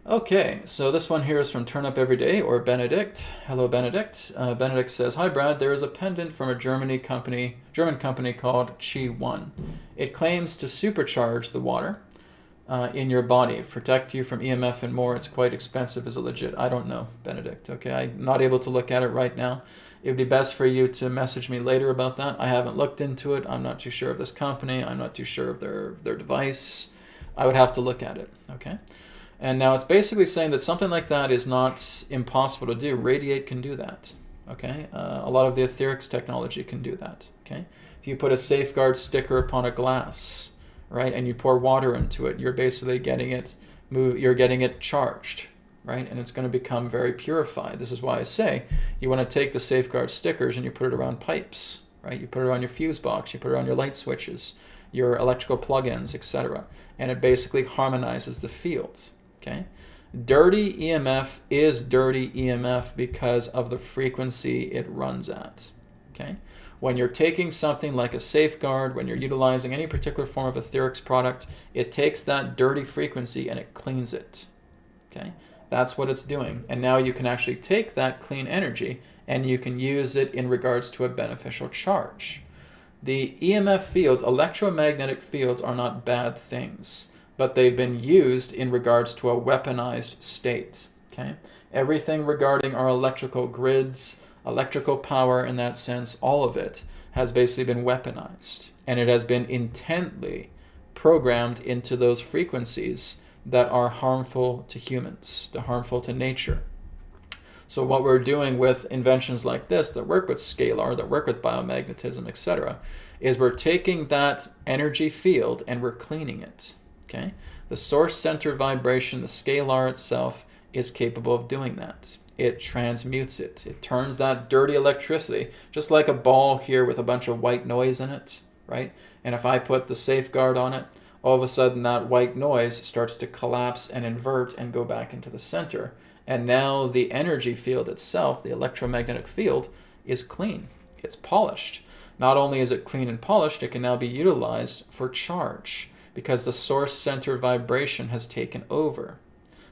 Okay, so this one here is from Turn Up Every Day, or Benedict. Hello, Benedict. Benedict says, hi, Brad. There is a pendant from a German company called Chi 1. It claims to supercharge the water in your body, protect you from EMF and more. It's quite expensive. Is it legit? I don't know, Benedict. Okay, I'm not able to look at it right now. It would be best for you to message me later about that. I haven't looked into it. I'm not too sure of this company. I'm not too sure of their device. I would have to look at it, okay? And now it's basically saying that something like that is not impossible to do. Radiate can do that, okay? A lot of the etherics technology can do that, okay? If you put a safeguard sticker upon a glass, right, and you pour water into it, you're basically getting it charged, right? And it's going to become very purified. This is why I say you want to take the safeguard stickers and you put it around pipes, right? You put it around your fuse box, you put it around your light switches, your electrical plugins, etc. And it basically harmonizes the fields. Okay? Dirty EMF is dirty EMF because of the frequency it runs at. Okay? When you're taking something like a safeguard, when you're utilizing any particular form of etherics product, it takes that dirty frequency and it cleans it. Okay? That's what it's doing. And now you can actually take that clean energy and you can use it in regards to a beneficial charge. The EMF fields, electromagnetic fields, are not bad things, but they've been used in regards to a weaponized state. Okay? Everything regarding our electrical grids, electrical power in that sense, all of it has basically been weaponized, and it has been intently programmed into those frequencies that are harmful to humans, they're harmful to nature. So what we're doing with inventions like this that work with scalar, that work with biomagnetism, etc., is we're taking that energy field and we're cleaning it. Okay? The source center vibration, the scalar itself, is capable of doing that. It transmutes it. It turns that dirty electricity, just like a ball here with a bunch of white noise in it, right? And if I put the safeguard on it, all of a sudden that white noise starts to collapse and invert and go back into the center. And now the energy field itself, the electromagnetic field, is clean. It's polished. Not only is it clean and polished, it can now be utilized for charge because the source center vibration has taken over.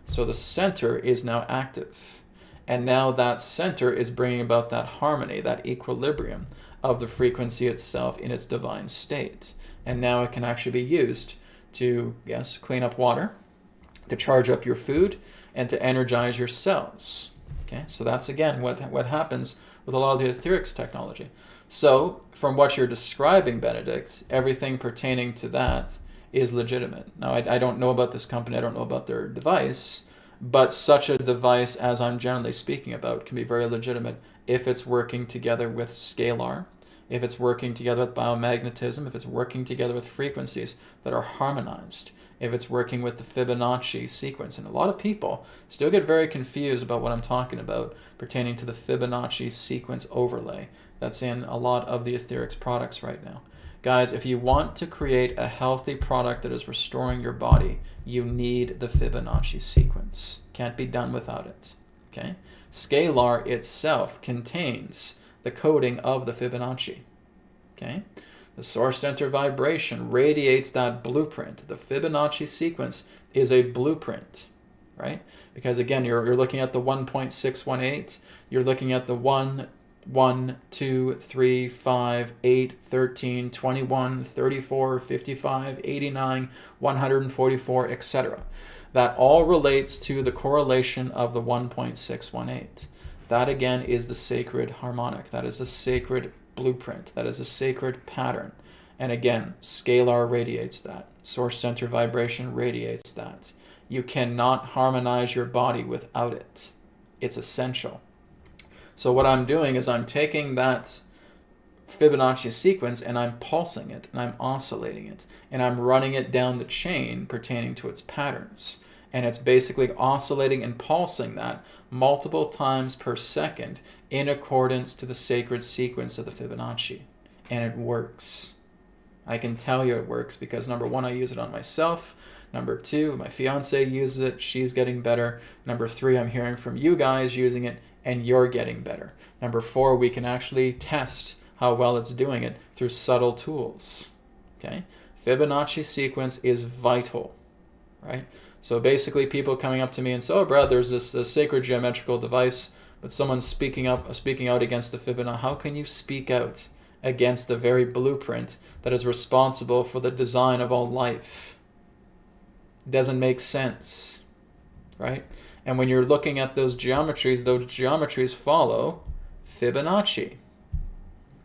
So the center is now active. And now that center is bringing about that harmony, that equilibrium of the frequency itself in its divine state. And now it can actually be used to, yes, clean up water, to charge up your food, and to energize your cells. Okay, so that's again what happens with a lot of the etherics technology. So from what you're describing, Benedict, everything pertaining to that is legitimate. Now, I don't know about this company, I don't know about their device, but such a device as I'm generally speaking about can be very legitimate if it's working together with scalar, if it's working together with biomagnetism, if it's working together with frequencies that are harmonized, if it's working with the Fibonacci sequence. And a lot of people still get very confused about what I'm talking about pertaining to the Fibonacci sequence overlay that's in a lot of the etherics products right now. Guys, if you want to create a healthy product that is restoring your body, you need the Fibonacci sequence. Can't be done without it. Okay? Scalar itself contains the coding of the Fibonacci. Okay? The source center vibration radiates that blueprint. The Fibonacci sequence is a blueprint, right? Because again, you're looking at the 1.618, you're looking at the 1, 1, 2, 3, 5, 8, 13, 21, 34, 55, 89, 144, etc. That all relates to the correlation of the 1.618. That again is the sacred harmonic. That is a sacred blueprint. That is a sacred pattern. And again, scalar radiates that. Source center vibration radiates that. You cannot harmonize your body without it. It's essential. So what I'm doing is I'm taking that Fibonacci sequence and I'm pulsing it and I'm oscillating it and I'm running it down the chain pertaining to its patterns. And it's basically oscillating and pulsing that multiple times per second in accordance to the sacred sequence of the Fibonacci. And it works. I can tell you it works because number one, I use it on myself. Number two, my fiance uses it. She's getting better. Number three, I'm hearing from you guys using it and you're getting better. Number four, we can actually test how well it's doing it through subtle tools. Okay? Fibonacci sequence is vital, right? So basically people coming up to me and say, oh, Brad, there's this sacred geometrical device, but someone's speaking out against the Fibonacci. How can you speak out against the very blueprint that is responsible for the design of all life? It doesn't make sense, right? And when you're looking at those geometries follow Fibonacci.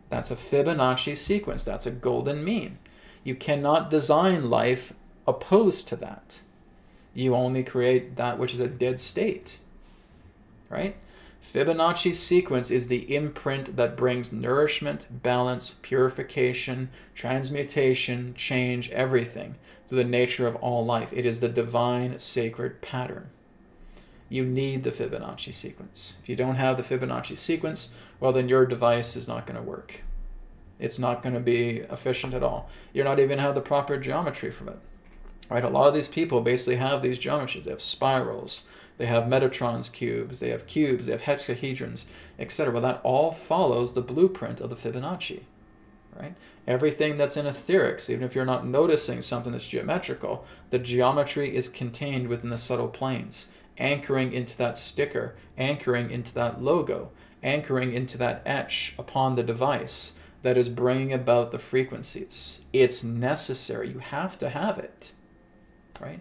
That's a Fibonacci sequence. That's a golden mean. You cannot design life opposed to that. You only create that which is a dead state, right? Fibonacci sequence is the imprint that brings nourishment, balance, purification, transmutation, change, everything to the nature of all life. It is the divine sacred pattern. You need the Fibonacci sequence. If you don't have the Fibonacci sequence, well, then your device is not going to work. It's not going to be efficient at all. You're not even going to have the proper geometry from it. Right? A lot of these people basically have these geometries. They have spirals, they have Metatron's cubes, they have hexahedrons, etc. Well, that all follows the blueprint of the Fibonacci. Right? Everything that's in etherics, even if you're not noticing something that's geometrical, the geometry is contained within the subtle planes, anchoring into that sticker, anchoring into that logo, anchoring into that etch upon the device that is bringing about the frequencies. It's necessary. You have to have it. Right?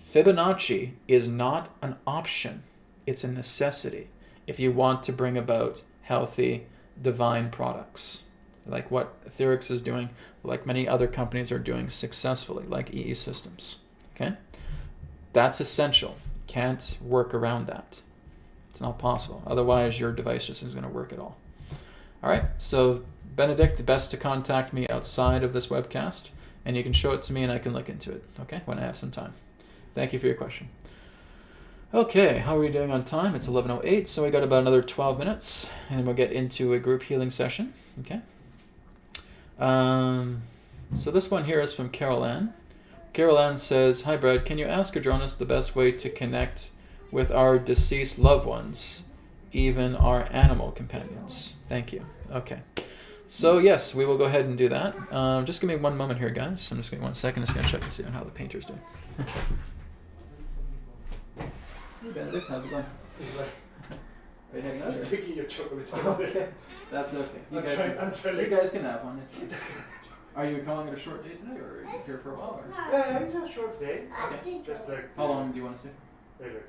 Fibonacci is not an option. It's a necessity if you want to bring about healthy, divine products. like what Etherex is doing, like many other companies are doing successfully, like EE Systems. Okay? That's essential. Can't work around that. It's not possible. Otherwise, your device just isn't going to work at all. All right, so Benedict, best to contact me outside of this webcast, and you can show it to me and I can look into it, okay, when I have some time. Thank you for your question. Okay, how are we doing on time? It's 11:08, so we got about another 12 minutes, and then we'll get into a group healing session, okay? So this one here is from Carol Ann. Carol Ann says, "Hi Brad, can you ask Adronis the best way to connect with our deceased loved ones, even our animal companions? Thank you." Okay. So yes, we will go ahead and do that. Just give me one moment here, guys. I'm just going to 1 second. Just going to check and see how the painter's doing. Hey Benedict, how's it going? Are you hanging out? Just taking your chocolate. Okay, that's okay. You guys can have one. It's fine. Are you calling it a short day today, or are you here for a while? Or? Yeah, it's a short day. Okay. Just like. How long do you want to stay? Later.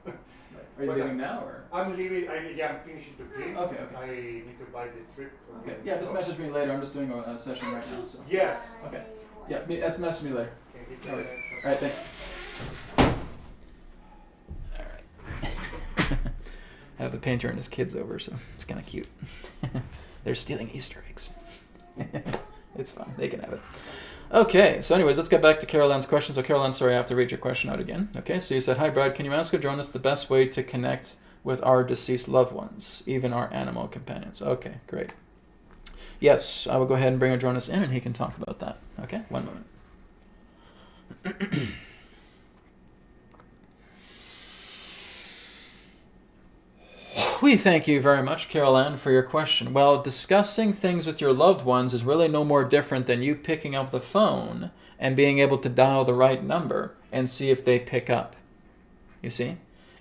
Are you leaving now, or? I'm leaving. I'm finishing to drink. Okay, okay. I need to buy this trip. Okay. Yeah, just message me later. I'm just doing a session right now. So. Yes. Okay. Yeah, message me later. No worries. All right, thanks. All right. I have the painter and his kids over, so it's kind of cute. They're stealing Easter eggs. It's fine. They can have it. Okay, so anyways, let's get back to Carol Ann's question. So Carol Ann, sorry, I have to read your question out again. Okay, so you said, "Hi Brad, can you ask Adronis the best way to connect with our deceased loved ones, even our animal companions?" Okay, great. Yes, I will go ahead and bring Adronis in and he can talk about that. Okay, one moment. We thank you very much, Carol Ann, for your question. Well, discussing things with your loved ones is really no more different than you picking up the phone and being able to dial the right number and see if they pick up. You see?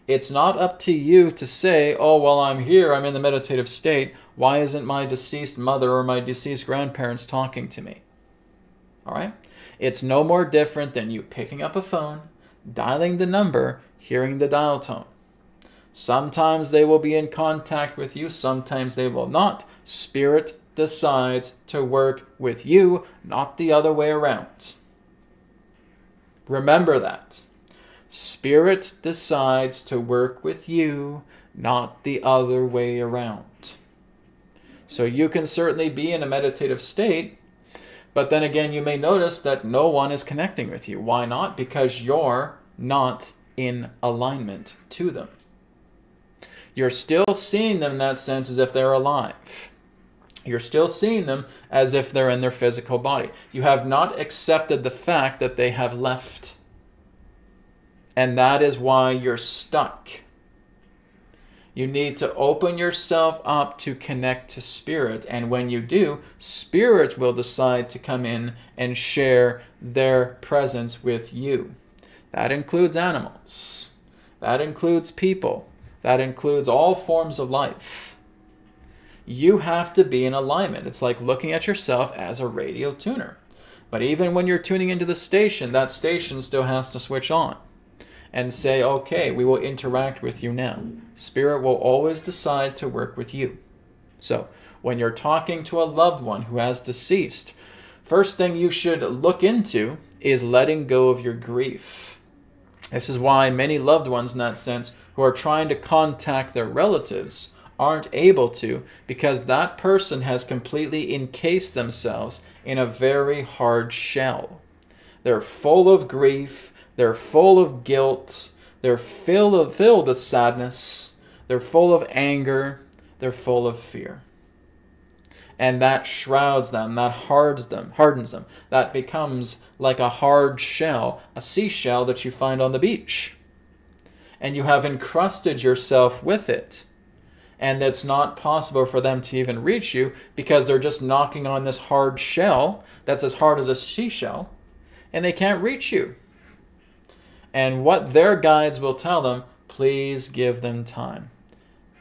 It's not up to you to say, "Oh, well, I'm here, I'm in the meditative state. Why isn't my deceased mother or my deceased grandparents talking to me?" All right? It's no more different than you picking up a phone, dialing the number, hearing the dial tone. Sometimes they will be in contact with you, sometimes they will not. Spirit decides to work with you, not the other way around. Remember that. Spirit decides to work with you, not the other way around. So you can certainly be in a meditative state, but then again, you may notice that no one is connecting with you. Why not? Because you're not in alignment to them. You're still seeing them in that sense as if they're alive. You're still seeing them as if they're in their physical body. You have not accepted the fact that they have left. And that is why you're stuck. You need to open yourself up to connect to Spirit. And when you do, Spirit will decide to come in and share their presence with you. That includes animals. That includes people. That includes all forms of life. You have to be in alignment. It's like looking at yourself as a radio tuner. But even when you're tuning into the station, that station still has to switch on and say, "Okay, we will interact with you now." Spirit will always decide to work with you. So when you're talking to a loved one who has deceased, first thing you should look into is letting go of your grief. This is why many loved ones, in that sense, who are trying to contact their relatives aren't able to, because that person has completely encased themselves in a very hard shell. They're full of grief, they're full of guilt, they're filled with sadness, they're full of anger, they're full of fear. And that shrouds them, that hardens them. That becomes like a hard shell, a seashell that you find on the beach. And you have encrusted yourself with it. And it's not possible for them to even reach you because they're just knocking on this hard shell that's as hard as a seashell, and they can't reach you. And what their guides will tell them, please give them time.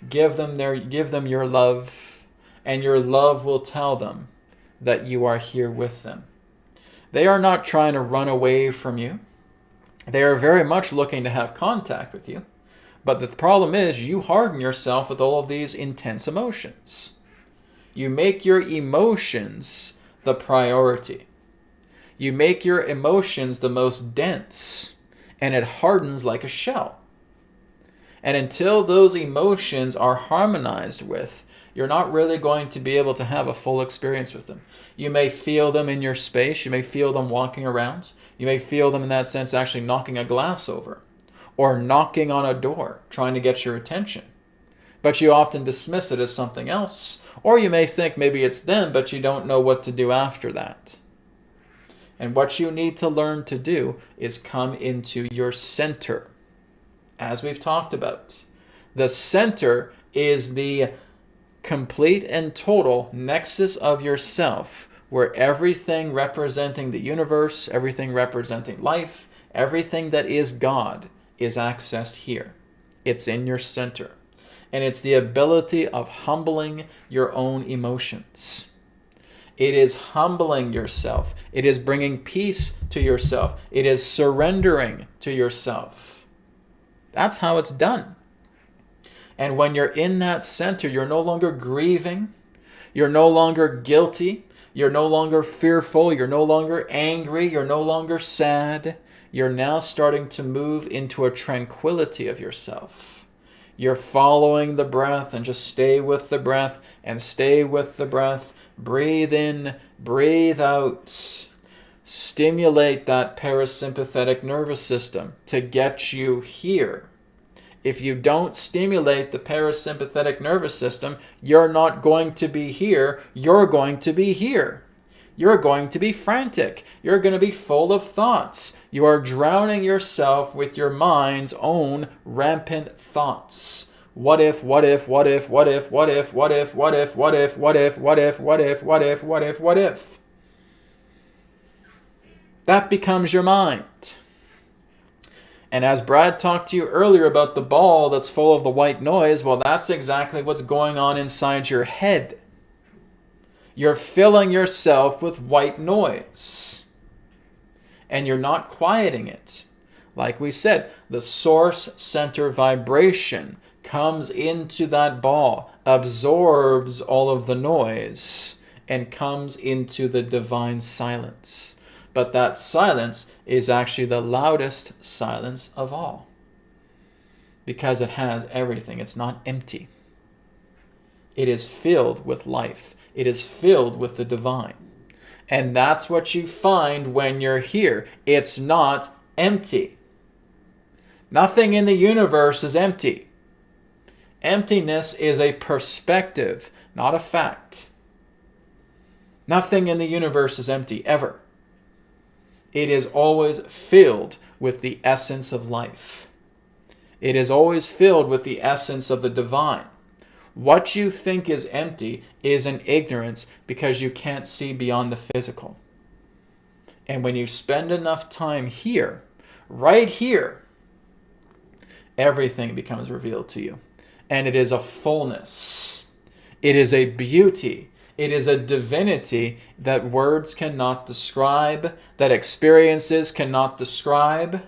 Give them your love, and your love will tell them that you are here with them. They are not trying to run away from you. They are very much looking to have contact with you. But the problem is you harden yourself with all of these intense emotions. You make your emotions the priority. You make your emotions the most dense, and it hardens like a shell. And until those emotions are harmonized with, you're not really going to be able to have a full experience with them. You may feel them in your space. You may feel them walking around. You may feel them in that sense actually knocking a glass over or knocking on a door, trying to get your attention. But you often dismiss it as something else. Or you may think maybe it's them, but you don't know what to do after that. And what you need to learn to do is come into your center. As we've talked about, the center is the complete and total nexus of yourself, where everything representing the universe, everything representing life, everything that is God is accessed here. It's in your center. And it's the ability of humbling your own emotions. It is humbling yourself. It is bringing peace to yourself. It is surrendering to yourself. That's how it's done. And when you're in that center, you're no longer grieving. You're no longer guilty. You're no longer fearful. You're no longer angry. You're no longer sad. You're now starting to move into a tranquility of yourself. You're following the breath and just stay with the breath and stay with the breath. Breathe in, breathe out. Stimulate that parasympathetic nervous system to get you here. If you don't stimulate the parasympathetic nervous system, you're not going to be here. You're going to be here. You're going to be frantic. You're going to be full of thoughts. You are drowning yourself with your mind's own rampant thoughts. What if, what if, what if, what if, what if, what if, what if, what if, what if, what if, what if, what if, what if, what if? That becomes your mind. And as Brad talked to you earlier about the ball that's full of the white noise, well, that's exactly what's going on inside your head. You're filling yourself with white noise. And you're not quieting it. Like we said, the source center vibration comes into that ball, absorbs all of the noise, and comes into the divine silence. But that silence is actually the loudest silence of all. Because it has everything. It's not empty. It is filled with life. It is filled with the divine. And that's what you find when you're here. It's not empty. Nothing in the universe is empty. Emptiness is a perspective, not a fact. Nothing in the universe is empty, ever. It is always filled with the essence of life. It is always filled with the essence of the divine. What you think is empty is an ignorance because you can't see beyond the physical. And when you spend enough time here, right here, everything becomes revealed to you. And it is a fullness. It is a beauty. It is a divinity that words cannot describe, that experiences cannot describe.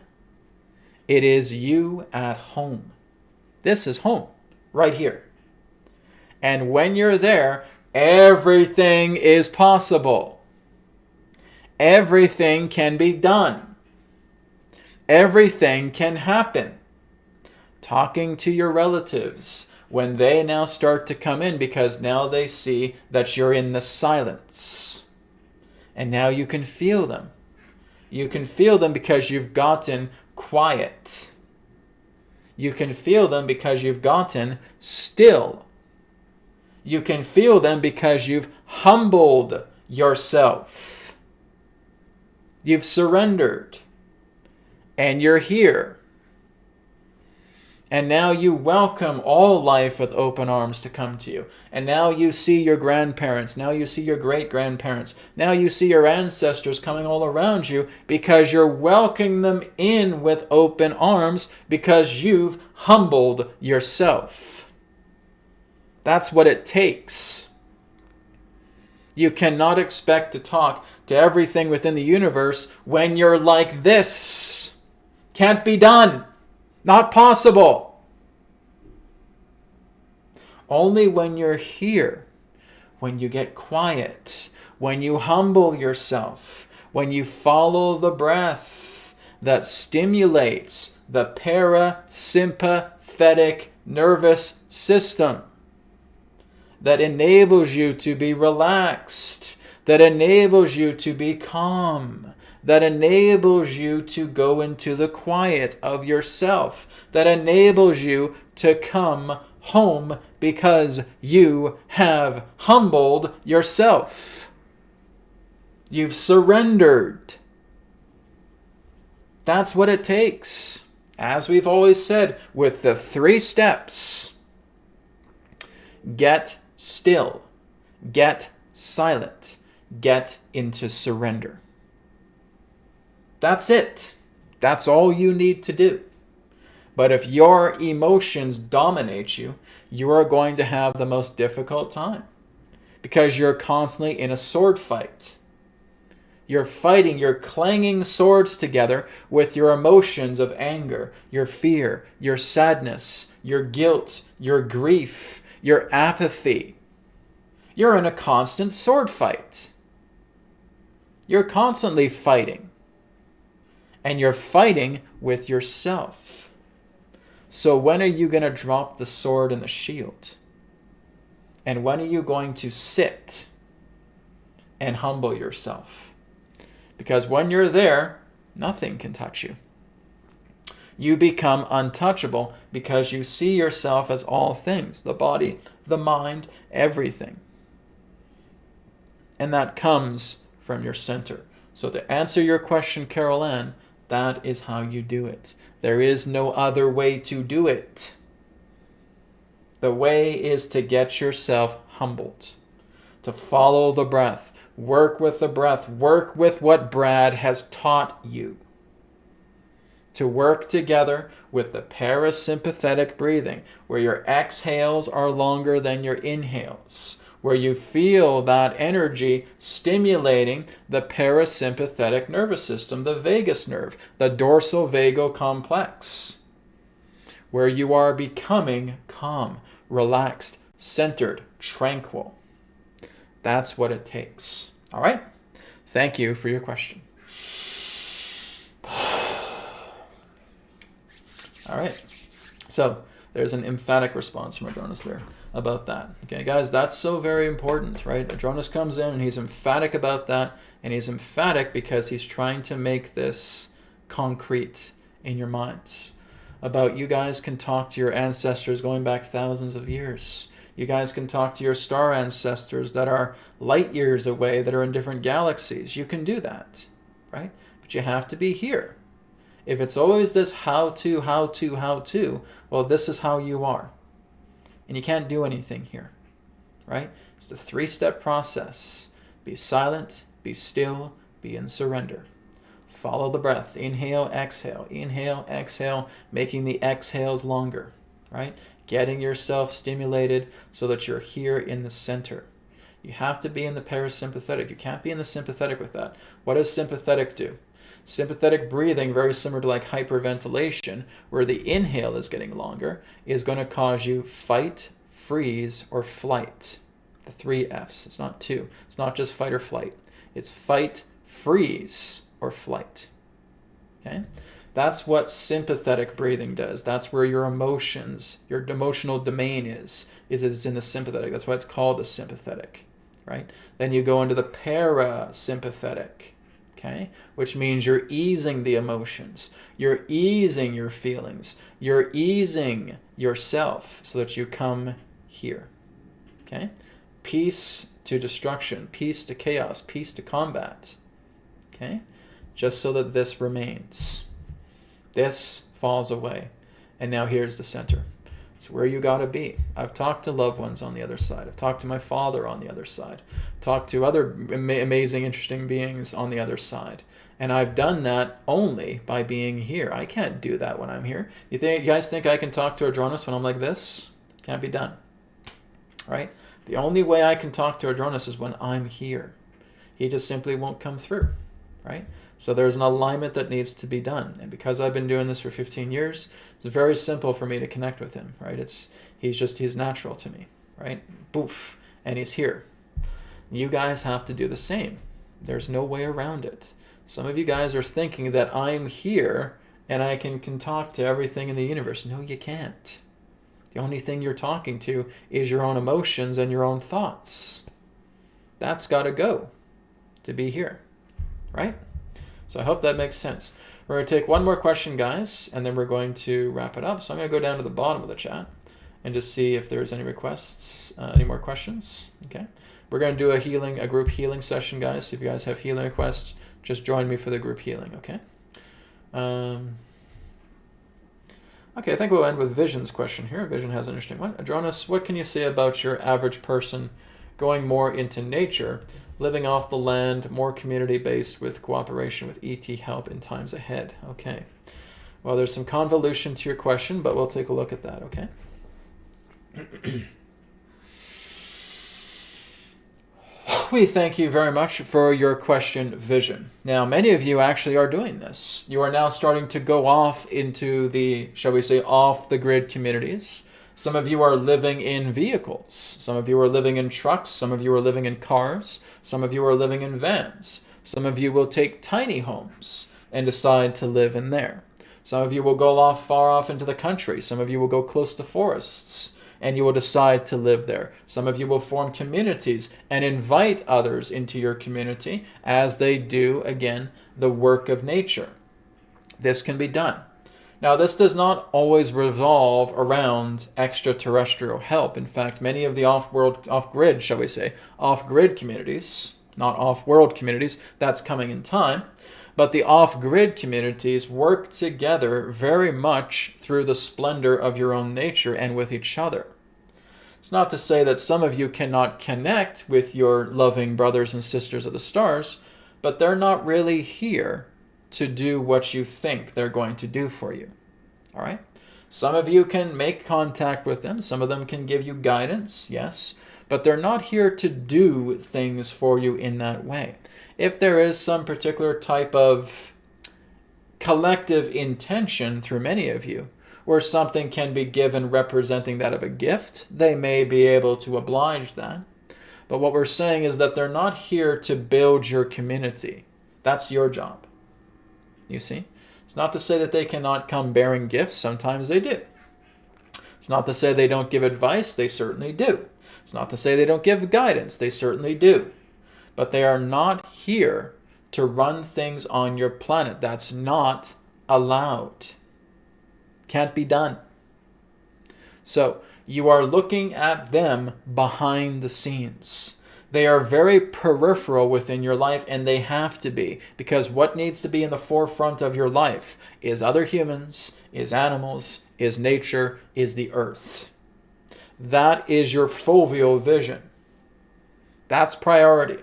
It is you at home. This is home, right here. And when you're there, everything is possible. Everything can be done. Everything can happen. Talking to your relatives, when they now start to come in because now they see that you're in the silence. And now you can feel them. You can feel them because you've gotten quiet. You can feel them because you've gotten still. You can feel them because you've humbled yourself. You've surrendered. And you're here. And now you welcome all life with open arms to come to you. And now you see your grandparents. Now you see your great-grandparents. Now you see your ancestors coming all around you because you're welcoming them in with open arms because you've humbled yourself. That's what it takes. You cannot expect to talk to everything within the universe when you're like this. Can't be done. Not possible. Only when you're here, when you get quiet, when you humble yourself, when you follow the breath that stimulates the parasympathetic nervous system, that enables you to be relaxed, that enables you to be calm, that enables you to go into the quiet of yourself, that enables you to come home because you have humbled yourself. You've surrendered. That's what it takes. As we've always said, with the 3 steps: get still, get silent, get into surrender. That's it. That's all you need to do. But if your emotions dominate you, you are going to have the most difficult time because you're constantly in a sword fight. You're fighting, you're clanging swords together with your emotions of anger, your fear, your sadness, your guilt, your grief, your apathy. You're in a constant sword fight. You're constantly fighting. And you're fighting with yourself. So when are you going to drop the sword and the shield? And when are you going to sit and humble yourself? Because when you're there, nothing can touch you. You become untouchable because you see yourself as all things, the body, the mind, everything. And that comes from your center. So to answer your question, Carol Ann, that is how you do it. There is no other way to do it. The way is to get yourself humbled, to follow the breath, work with the breath, work with what Brad has taught you. To work together with the parasympathetic breathing, where your exhales are longer than your inhales, where you feel that energy stimulating the parasympathetic nervous system, the vagus nerve, the dorsal vagal complex, where you are becoming calm, relaxed, centered, tranquil. That's what it takes. All right? Thank you for your question. All right. So there's an emphatic response from Adronis there about that. Okay, guys, that's so very important, right? Adronis comes in and he's emphatic about that, and he's emphatic because he's trying to make this concrete in your minds. About you guys can talk to your ancestors going back thousands of years. You guys can talk to your star ancestors that are light years away, that are in different galaxies. You can do that, right? But you have to be here. If it's always this how to, well, this is how you are. And you can't do anything here, right? It's the 3-step process. Be silent, be still, be in surrender. Follow the breath. Inhale, exhale, making the exhales longer, right? Getting yourself stimulated so that you're here in the center. You have to be in the parasympathetic. You can't be in the sympathetic with that. What does sympathetic do? Sympathetic breathing, very similar to like hyperventilation, where the inhale is getting longer, is going to cause you fight, freeze, or flight. The 3 Fs. It's not 2. It's not just fight or flight. It's fight, freeze, or flight. Okay? That's what sympathetic breathing does. That's where your emotions, your emotional domain is it's in the sympathetic. That's why it's called the sympathetic, right? Then you go into the parasympathetic. Okay? Which means you're easing the emotions. You're easing your feelings. You're easing yourself so that you come here. Okay? Peace to destruction. Peace to chaos. Peace to combat. Okay? Just so that this remains. This falls away. And now here's the center. It's where you got to be. I've talked to loved ones on the other side. I've talked to my father on the other side. Talked to other amazing, interesting beings on the other side. And I've done that only by being here. I can't do that when I'm here. You guys think I can talk to Adronis when I'm like this? Can't be done. Right? The only way I can talk to Adronis is when I'm here. He just simply won't come through. Right? So there's an alignment that needs to be done. And because I've been doing this for 15 years, it's very simple for me to connect with him, right? He's natural to me, right? Boof. And he's here. you guys have to do the same. There's no way around it. Some of you guys are thinking that I'm here and I can talk to everything in the universe. No, you can't. The only thing you're talking to is your own emotions and your own thoughts. That's got to go to be here, right? So I hope that makes sense. We're going to take one more question, guys, and then we're going to wrap it up. So I'm going to go down to the bottom of the chat and just see if there's any requests, any more questions. Okay. We're going to do a group healing session, guys. So if you guys have healing requests, just join me for the group healing, okay? Okay, I think we'll end with Vision's question here. Vision has an interesting one. Adronis, what can you say about your average person going more into nature, living off the land, more community-based with cooperation with ET help in times ahead? Okay. Well, there's some convolution to your question, but we'll take a look at that, okay? We thank you very much for your question, Vision. Now, many of you actually are doing this. You are now starting to go off into the, shall we say, off-the-grid communities. Some of you are living in vehicles. Some of you are living in trucks. Some of you are living in cars. Some of you are living in vans. Some of you will take tiny homes and decide to live in there. Some of you will go far off into the country. Some of you will go close to forests, and you will decide to live there. Some of you will form communities and invite others into your community as they do, again, the work of nature. This can be done. Now, this does not always revolve around extraterrestrial help. In fact, many of the off-grid, shall we say, off-grid communities, not off-world communities, that's coming in time, but the off-grid communities work together very much through the splendor of your own nature and with each other. It's not to say that some of you cannot connect with your loving brothers and sisters of the stars, but they're not really here to do what you think they're going to do for you. All right? Some of you can make contact with them. Some of them can give you guidance, yes, but they're not here to do things for you in that way. If there is some particular type of collective intention through many of you, where something can be given representing that of a gift, they may be able to oblige that. But what we're saying is that they're not here to build your community. That's your job. You see? It's not to say that they cannot come bearing gifts. Sometimes they do. It's not to say they don't give advice. They certainly do. It's not to say they don't give guidance. They certainly do. But they are not here to run things on your planet. That's not allowed. Can't be done. So you are looking at them behind the scenes. They are very peripheral within your life, and they have to be, because what needs to be in the forefront of your life is other humans, is animals, is nature, is the earth. That is your foveal vision. That's priority.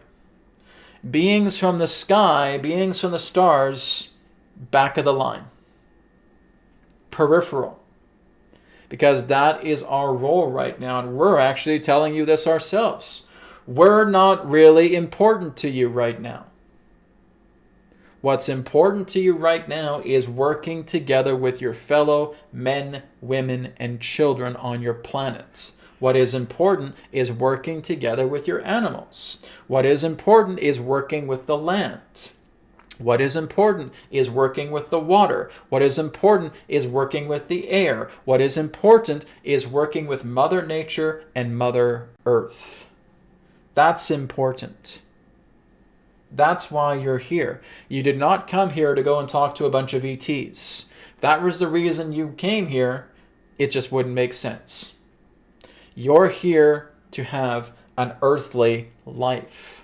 Beings from the sky, beings from the stars, back of the line. Peripheral. Because that is our role right now, and we're actually telling you this ourselves. We're not really important to you right now. What's important to you right now is working together with your fellow men, women, and children on your planet. What is important is working together with your animals. What is important is working with the land. What is important is working with the water. What is important is working with the air. What is important is working with Mother Nature and Mother Earth. That's important. That's why you're here. You did not come here to go and talk to a bunch of ETs. If that was the reason you came here, it just wouldn't make sense. You're here to have an earthly life.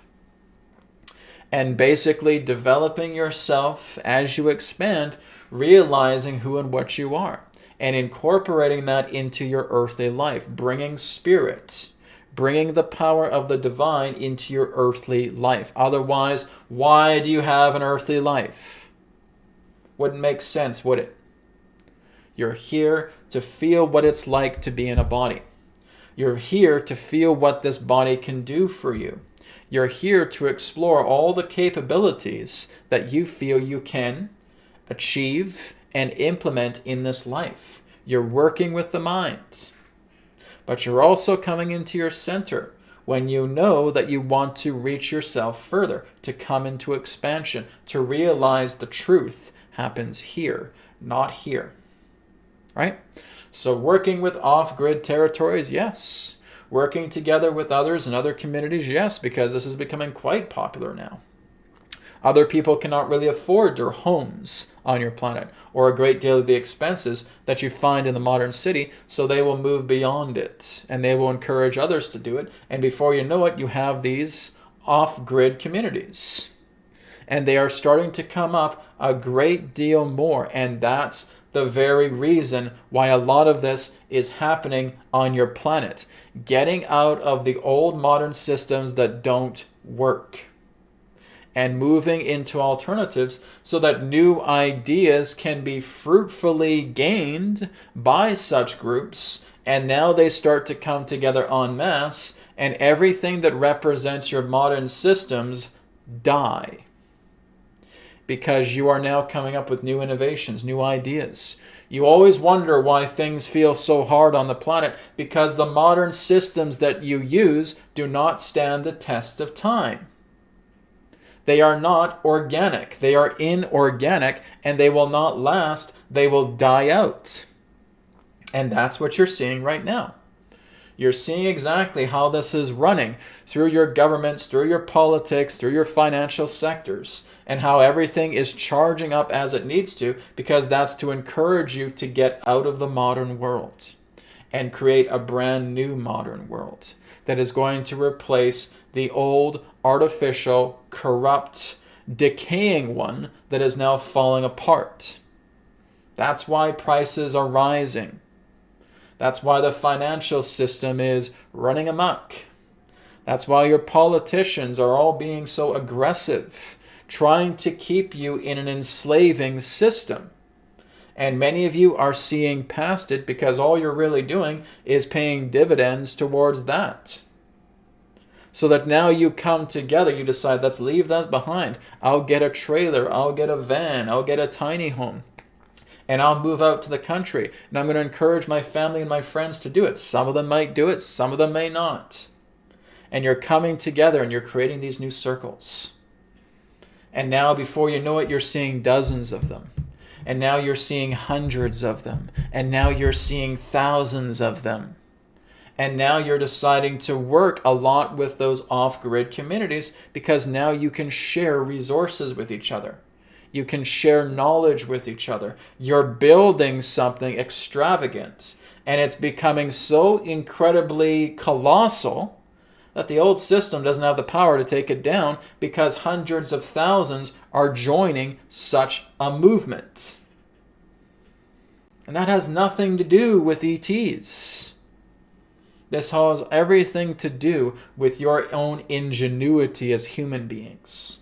And basically developing yourself as you expand, realizing who and what you are, and incorporating that into your earthly life, bringing spirit, bringing the power of the divine into your earthly life. Otherwise, why do you have an earthly life? Wouldn't make sense, would it? You're here to feel what it's like to be in a body. You're here to feel what this body can do for you. You're here to explore all the capabilities that you feel you can achieve and implement in this life. You're working with the mind. But you're also coming into your center, when you know that you want to reach yourself further, to come into expansion, to realize the truth happens here, not here. Right? So working with off-grid territories, yes. Working together with others in other communities, yes, because this is becoming quite popular now. Other people cannot really afford their homes on your planet or a great deal of the expenses that you find in the modern city, so they will move beyond it and they will encourage others to do it. And before you know it, you have these off-grid communities. And they are starting to come up a great deal more. And that's the very reason why a lot of this is happening on your planet. Getting out of the old modern systems that don't work and moving into alternatives so that new ideas can be fruitfully gained by such groups. And now they start to come together en masse, and everything that represents your modern systems die. Because you are now coming up with new innovations, new ideas. You always wonder why things feel so hard on the planet, because the modern systems that you use do not stand the test of time. They are not organic. They are inorganic, and they will not last. They will die out. And that's what you're seeing right now. You're seeing exactly how this is running through your governments, through your politics, through your financial sectors, and how everything is charging up as it needs to, because that's to encourage you to get out of the modern world and create a brand new modern world that is going to replace the old, artificial, corrupt, decaying one that is now falling apart. That's why prices are rising. That's why the financial system is running amok. That's why your politicians are all being so aggressive, trying to keep you in an enslaving system. And many of you are seeing past it because all you're really doing is paying dividends towards that. So that now you come together, you decide, let's leave that behind. I'll get a trailer, I'll get a van, I'll get a tiny home. And I'll move out to the country. And I'm going to encourage my family and my friends to do it. Some of them might do it, some of them may not. And you're coming together and you're creating these new circles. And now before you know it, you're seeing dozens of them. And now you're seeing hundreds of them. And now you're seeing thousands of them. And now you're deciding to work a lot with those off-grid communities because now you can share resources with each other. You can share knowledge with each other. You're building something extravagant. And it's becoming so incredibly colossal that the old system doesn't have the power to take it down because hundreds of thousands are joining such a movement. And that has nothing to do with ETs. This has everything to do with your own ingenuity as human beings.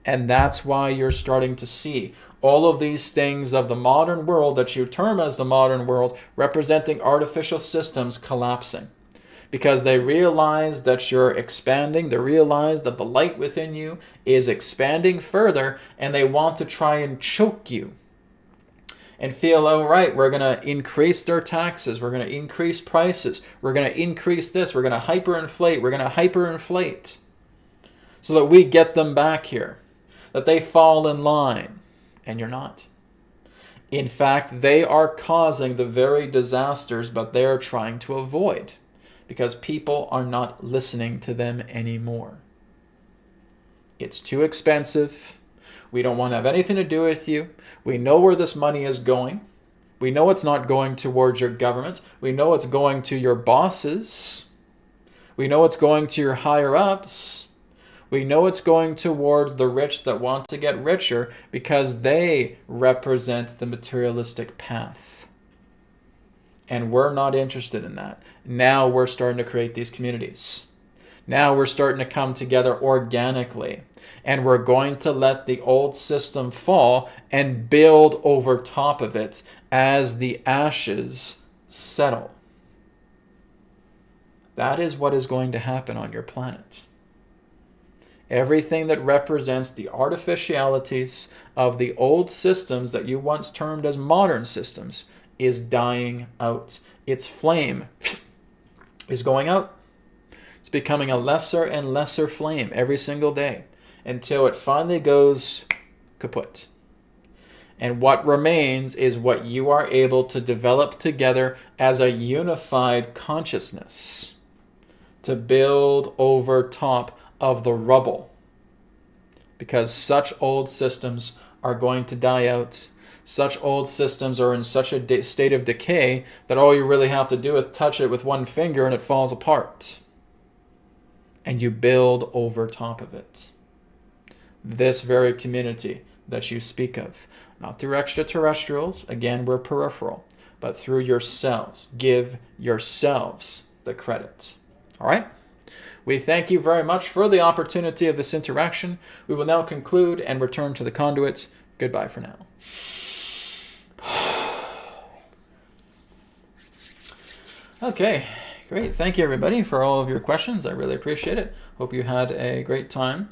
And that's why you're starting to see all of these things of the modern world that you term as the modern world representing artificial systems collapsing. Because they realize that you're expanding, they realize that the light within you is expanding further, and they want to try and choke you. And feel, oh, right, we're going to increase their taxes, we're going to increase prices, we're going to increase this, we're going to hyperinflate, so that we get them back here, that they fall in line, and you're not. In fact, they are causing the very disasters, but they are trying to avoid, because people are not listening to them anymore. It's too expensive. We don't want to have anything to do with you. We know where this money is going. We know it's not going towards your government. We know it's going to your bosses. We know it's going to your higher-ups. We know it's going towards the rich that want to get richer because they represent the materialistic path. And we're not interested in that. Now we're starting to create these communities. Now we're starting to come together organically. And we're going to let the old system fall and build over top of it as the ashes settle. That is what is going to happen on your planet. Everything that represents the artificialities of the old systems that you once termed as modern systems is dying out. Its flame is going out. It's becoming a lesser and lesser flame every single day until it finally goes kaput. And what remains is what you are able to develop together as a unified consciousness to build over top of the rubble. Because such old systems are going to die out. Such old systems are in such a state of decay that all you really have to do is touch it with one finger and it falls apart. And you build over top of it. This very community that you speak of. Not through extraterrestrials, again, we're peripheral, but through yourselves. Give yourselves the credit. All right? We thank you very much for the opportunity of this interaction. We will now conclude and return to the conduit. Goodbye for now. Okay, great. Thank you, everybody, for all of your questions. I really appreciate it. Hope you had a great time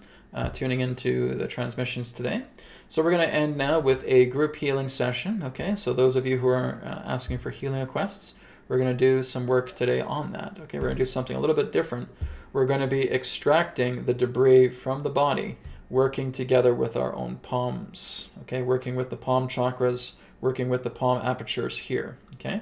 tuning into the transmissions today. So we're going to end now with a group healing session. Okay, so those of you who are asking for healing requests, we're going to do some work today on that. Okay, we're going to do something a little bit different. We're going to be extracting the debris from the body, working together with our own palms. Okay, working with the palm chakras, working with the palm apertures here. Okay,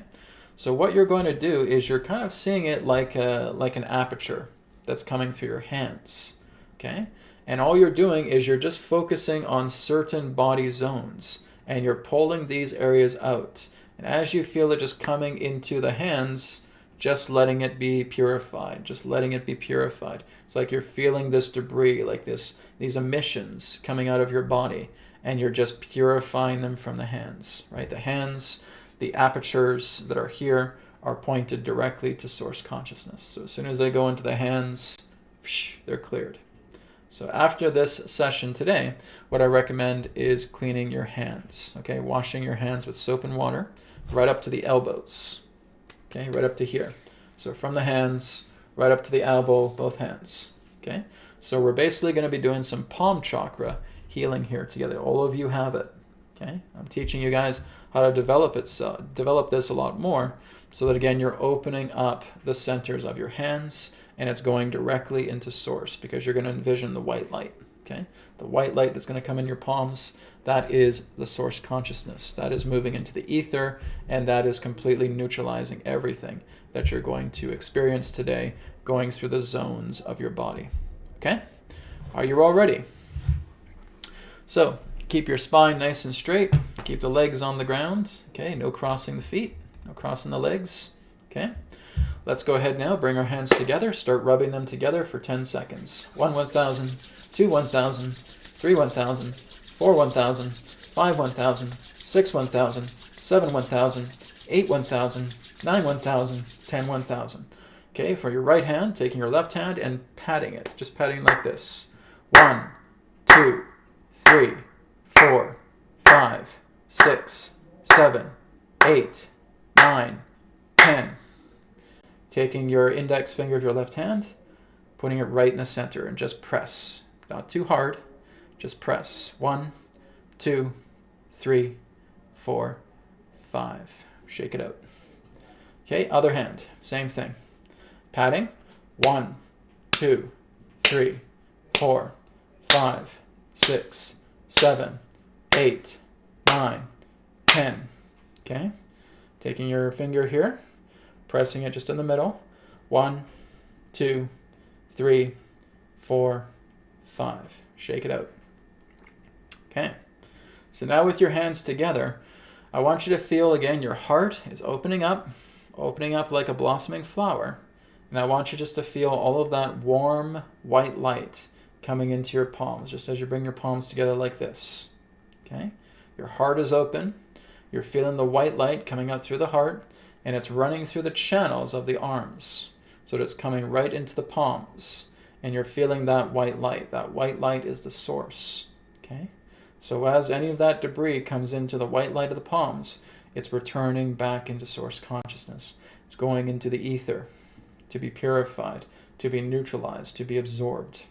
so what you're going to do is you're kind of seeing it like an aperture that's coming through your hands. Okay, and all you're doing is you're just focusing on certain body zones, and you're pulling these areas out. And as you feel it just coming into the hands, just letting it be purified, just letting it be purified. It's like you're feeling this debris, like these emissions coming out of your body, and you're just purifying them from the hands, right? The hands, the apertures that are here are pointed directly to source consciousness. So as soon as they go into the hands, they're cleared. So after this session today, what I recommend is cleaning your hands, okay? Washing your hands with soap and water right up to the elbows, okay? Right up to here. So from the hands, right up to the elbow, both hands, okay? So we're basically going to be doing some palm chakra healing here together. All of you have it, okay? I'm teaching you guys how to develop this a lot more so that, again, you're opening up the centers of your hands and it's going directly into source because you're going to envision the white light, okay? The white light that's going to come in your palms, that is the source consciousness. That is moving into the ether, and that is completely neutralizing everything that you're going to experience today, going through the zones of your body, okay? Are you all ready? So keep your spine nice and straight. Keep the legs on the ground, okay? No crossing the feet, no crossing the legs, okay? Let's go ahead now, bring our hands together, start rubbing them together for 10 seconds. 1, 1,000, 2, 1,000, 3, 1,000, 4, 1,000, 5, 1,000, 6, 1,000, 7, 1,000, 8, 1,000, 9, 1,000, 10, 1,000. Okay, for your right hand, taking your left hand and patting it, just patting like this. 1, 2, 3, 4, 5, 6, 7, 8, 9, 10. Taking your index finger of your left hand, putting it right in the center, and just press. Not too hard, just press. 1, 2, 3, 4, 5. Shake it out. Okay, other hand, same thing. Patting. 1, 2, 3, 4, 5, 6, 7, 8, 9, 10. Okay, taking your finger here, pressing it just in the middle. 1, 2, 3, 4, 5. Shake it out. Okay. So now with your hands together, I want you to feel again your heart is opening up like a blossoming flower. And I want you just to feel all of that warm white light coming into your palms, just as you bring your palms together like this. Okay? Your heart is open. You're feeling the white light coming out through the heart, and it's running through the channels of the arms. So that it's coming right into the palms. And you're feeling that white light. That white light is the source. Okay? So as any of that debris comes into the white light of the palms, it's returning back into source consciousness. It's going into the ether to be purified, to be neutralized, to be absorbed.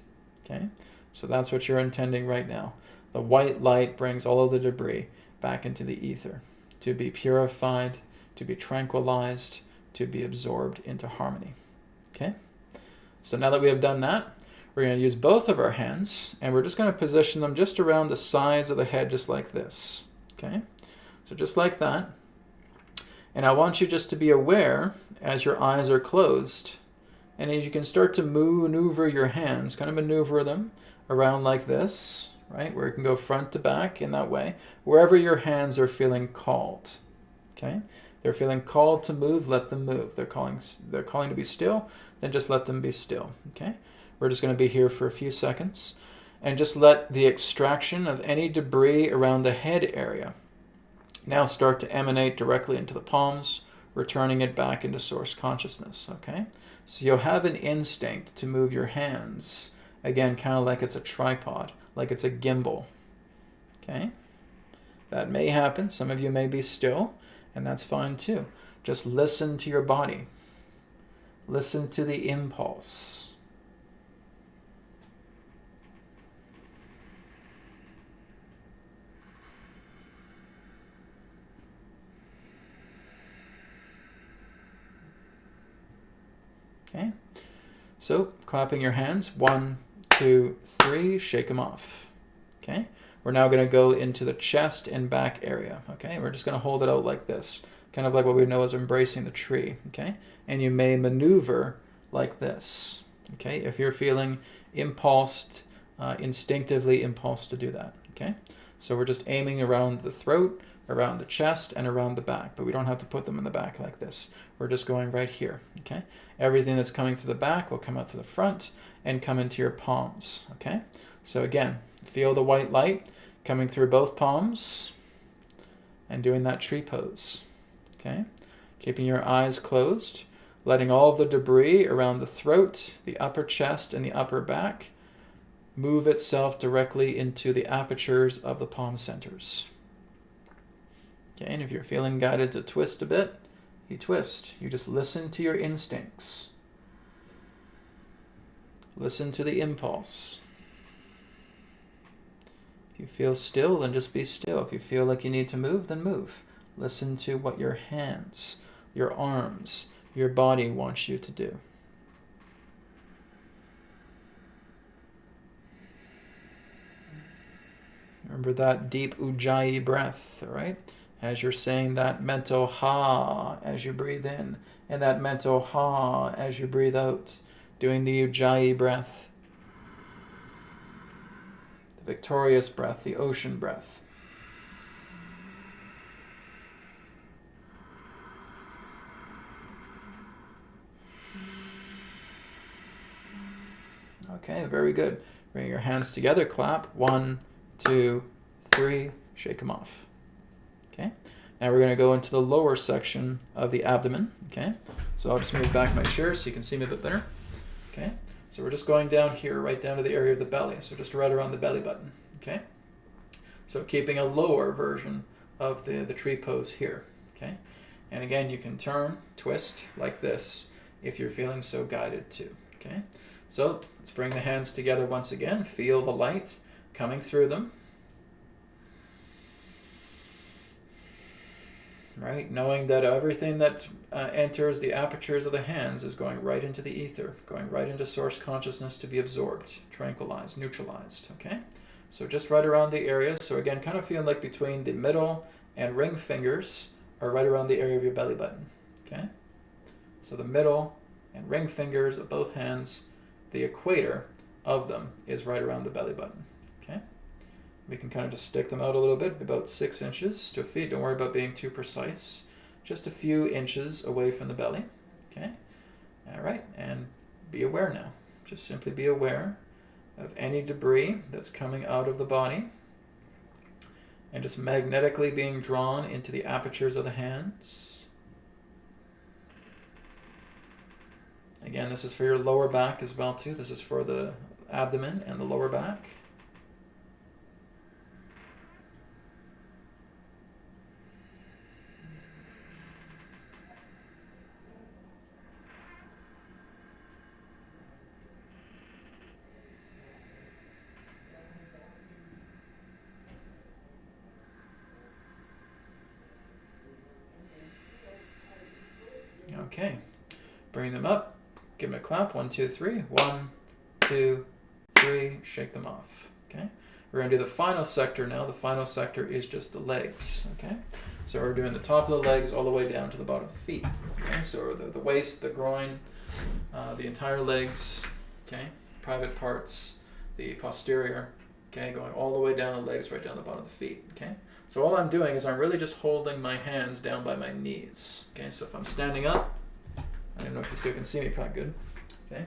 Okay? So that's what you're intending right now. The white light brings all of the debris back into the ether to be purified, to be tranquilized, to be absorbed into harmony. Okay? So now that we have done that, we're going to use both of our hands, and we're just going to position them just around the sides of the head, just like this. Okay? So just like that. And I want you just to be aware as your eyes are closed, and as you can start to maneuver your hands, kind of maneuver them around like this, right? Where you can go front to back in that way, wherever your hands are feeling called. Okay? They're feeling called to move, let them move. They're calling to be still, then just let them be still. Okay? We're just going to be here for a few seconds and just let the extraction of any debris around the head area now start to emanate directly into the palms, returning it back into source consciousness. Okay? So you'll have an instinct to move your hands, again, kind of like it's a tripod, like it's a gimbal. Okay? That may happen. Some of you may be still, and that's fine too. Just listen to your body. Listen to the impulse. Okay, so clapping your hands, 1, 2, 3, shake them off. Okay, we're now going to go into the chest and back area. Okay, we're just going to hold it out like this, kind of like what we know as embracing the tree. Okay, and you may maneuver like this. Okay, if you're feeling impulsed, instinctively impulsed to do that. Okay, so we're just aiming around the throat, around the chest, and around the back, but we don't have to put them in the back like this. We're just going right here. Okay, everything that's coming through the back will come out to the front and come into your palms. Okay, so again, feel the white light coming through both palms and doing that tree pose. Okay, keeping your eyes closed, letting all of the debris around the throat, the upper chest, and the upper back move itself directly into the apertures of the palm centers. Okay, and if you're feeling guided to twist a bit, you twist. You just listen to your instincts. Listen to the impulse. If you feel still, then just be still. If you feel like you need to move, then move. Listen to what your hands, your arms, your body wants you to do. Remember that deep ujjayi breath, all right? As you're saying that mental ha as you breathe in, and that mental ha as you breathe out, doing the ujjayi breath, the victorious breath, the ocean breath. Okay, very good. Bring your hands together, clap. 1, 2, 3, shake them off. Okay, now we're going to go into the lower section of the abdomen. Okay, so I'll just move back my chair so you can see me a bit better. Okay, so we're just going down here, right down to the area of the belly, so just right around the belly button. Okay, so keeping a lower version of the tree pose here. Okay, and again, you can turn, twist like this if you're feeling so guided to. Okay, so let's bring the hands together once again. Feel the light coming through them. Right, knowing that everything that enters the apertures of the hands is going right into the ether, going right into source consciousness to be absorbed, tranquilized, neutralized. Okay, so just right around the area. So again, kind of feeling like between the middle and ring fingers are right around the area of your belly button. Okay, so the middle and ring fingers of both hands, the equator of them is right around the belly button. Okay, we can kind of just stick them out a little bit, about 6 inches to a feet. Don't worry about being too precise. Just a few inches away from the belly. Okay, all right, and be aware now. Just simply be aware of any debris that's coming out of the body and just magnetically being drawn into the apertures of the hands. Again, this is for your lower back as well too. This is for the abdomen and the lower back. Okay, bring them up, Give them a clap. 1, 2, 3. 1, 2, 3. Shake them off. Okay. We're going to do the final sector now. The final sector is just the legs. Okay. So we're doing the top of the legs all the way down to the bottom of the feet. Okay. So the waist, the groin, the entire legs. Okay. Private parts, the posterior. Okay. Going all the way down the legs, right down the bottom of the feet. Okay. So all I'm doing is I'm really just holding my hands down by my knees. Okay. So if I'm standing up, I don't know if you still can see me, probably good. Okay.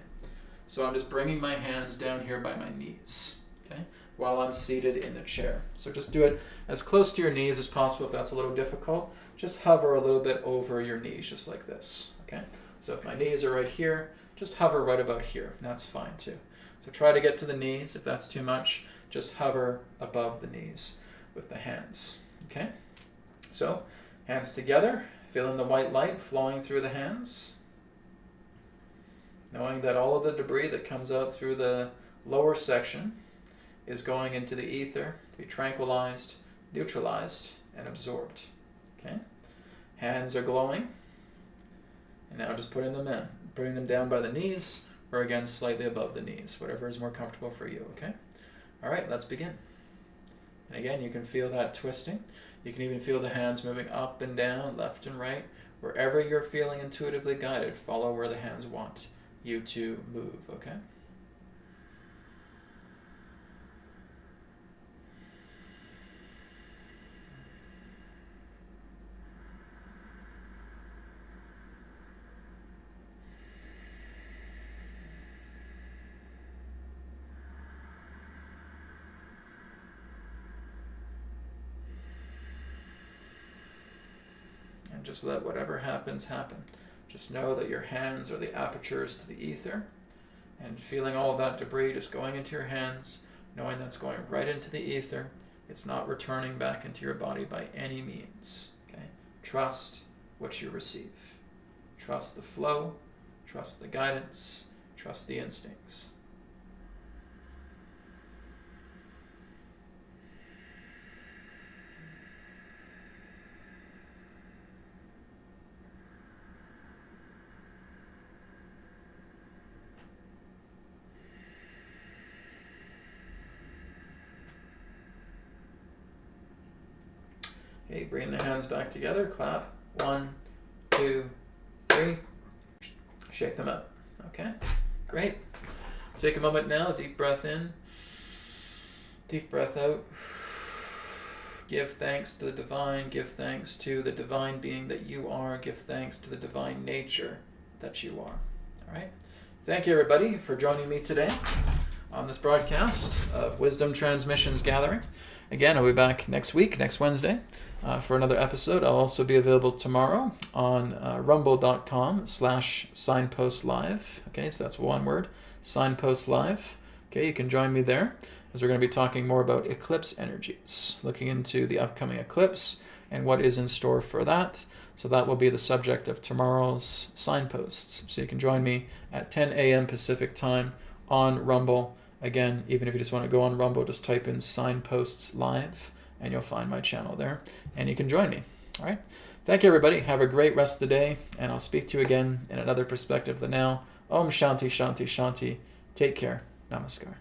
So I'm just bringing my hands down here by my knees. Okay. While I'm seated in the chair. So just do it as close to your knees as possible. If that's a little difficult, just hover a little bit over your knees, just like this. Okay. So if my knees are right here, just hover right about here. That's fine too. So try to get to the knees. If that's too much, just hover above the knees with the hands. Okay. So hands together, feeling the white light flowing through the hands. Knowing that all of the debris that comes out through the lower section is going into the ether to be tranquilized, neutralized, and absorbed. Okay? Hands are glowing. And now just putting them in. Putting them down by the knees, or again, slightly above the knees. Whatever is more comfortable for you, okay? All right, let's begin. And again, you can feel that twisting. You can even feel the hands moving up and down, left and right. Wherever you're feeling intuitively guided, follow where the hands want you to move, okay? And just let whatever happens happen. Just know that your hands are the apertures to the ether, and feeling all of that debris just going into your hands, knowing that's going right into the ether. It's not returning back into your body by any means. Okay? Trust what you receive. Trust the flow, trust the guidance, trust the instincts. Okay, bring the hands back together, clap. 1, 2, 3. Shake them out. Okay, great. Take a moment now, deep breath in, deep breath out. Give thanks to the divine, give thanks to the divine being that you are, give thanks to the divine nature that you are. All right? Thank you, everybody, for joining me today on this broadcast of Wisdom Transmissions Gathering. Again, I'll be back next week, next Wednesday, for another episode. I'll also be available tomorrow on rumble.com/signpostlive. Okay, so that's one word, signpost live. Okay, you can join me there as we're going to be talking more about eclipse energies, looking into the upcoming eclipse and what is in store for that. So that will be the subject of tomorrow's signposts. So you can join me at 10 a.m. Pacific time on Rumble. Again, even if you just want to go on Rumble, just type in Signposts Live, and you'll find my channel there, and you can join me. All right? Thank you, everybody. Have a great rest of the day, and I'll speak to you again in another perspective of the now. Om Shanti, Shanti, Shanti. Take care. Namaskar.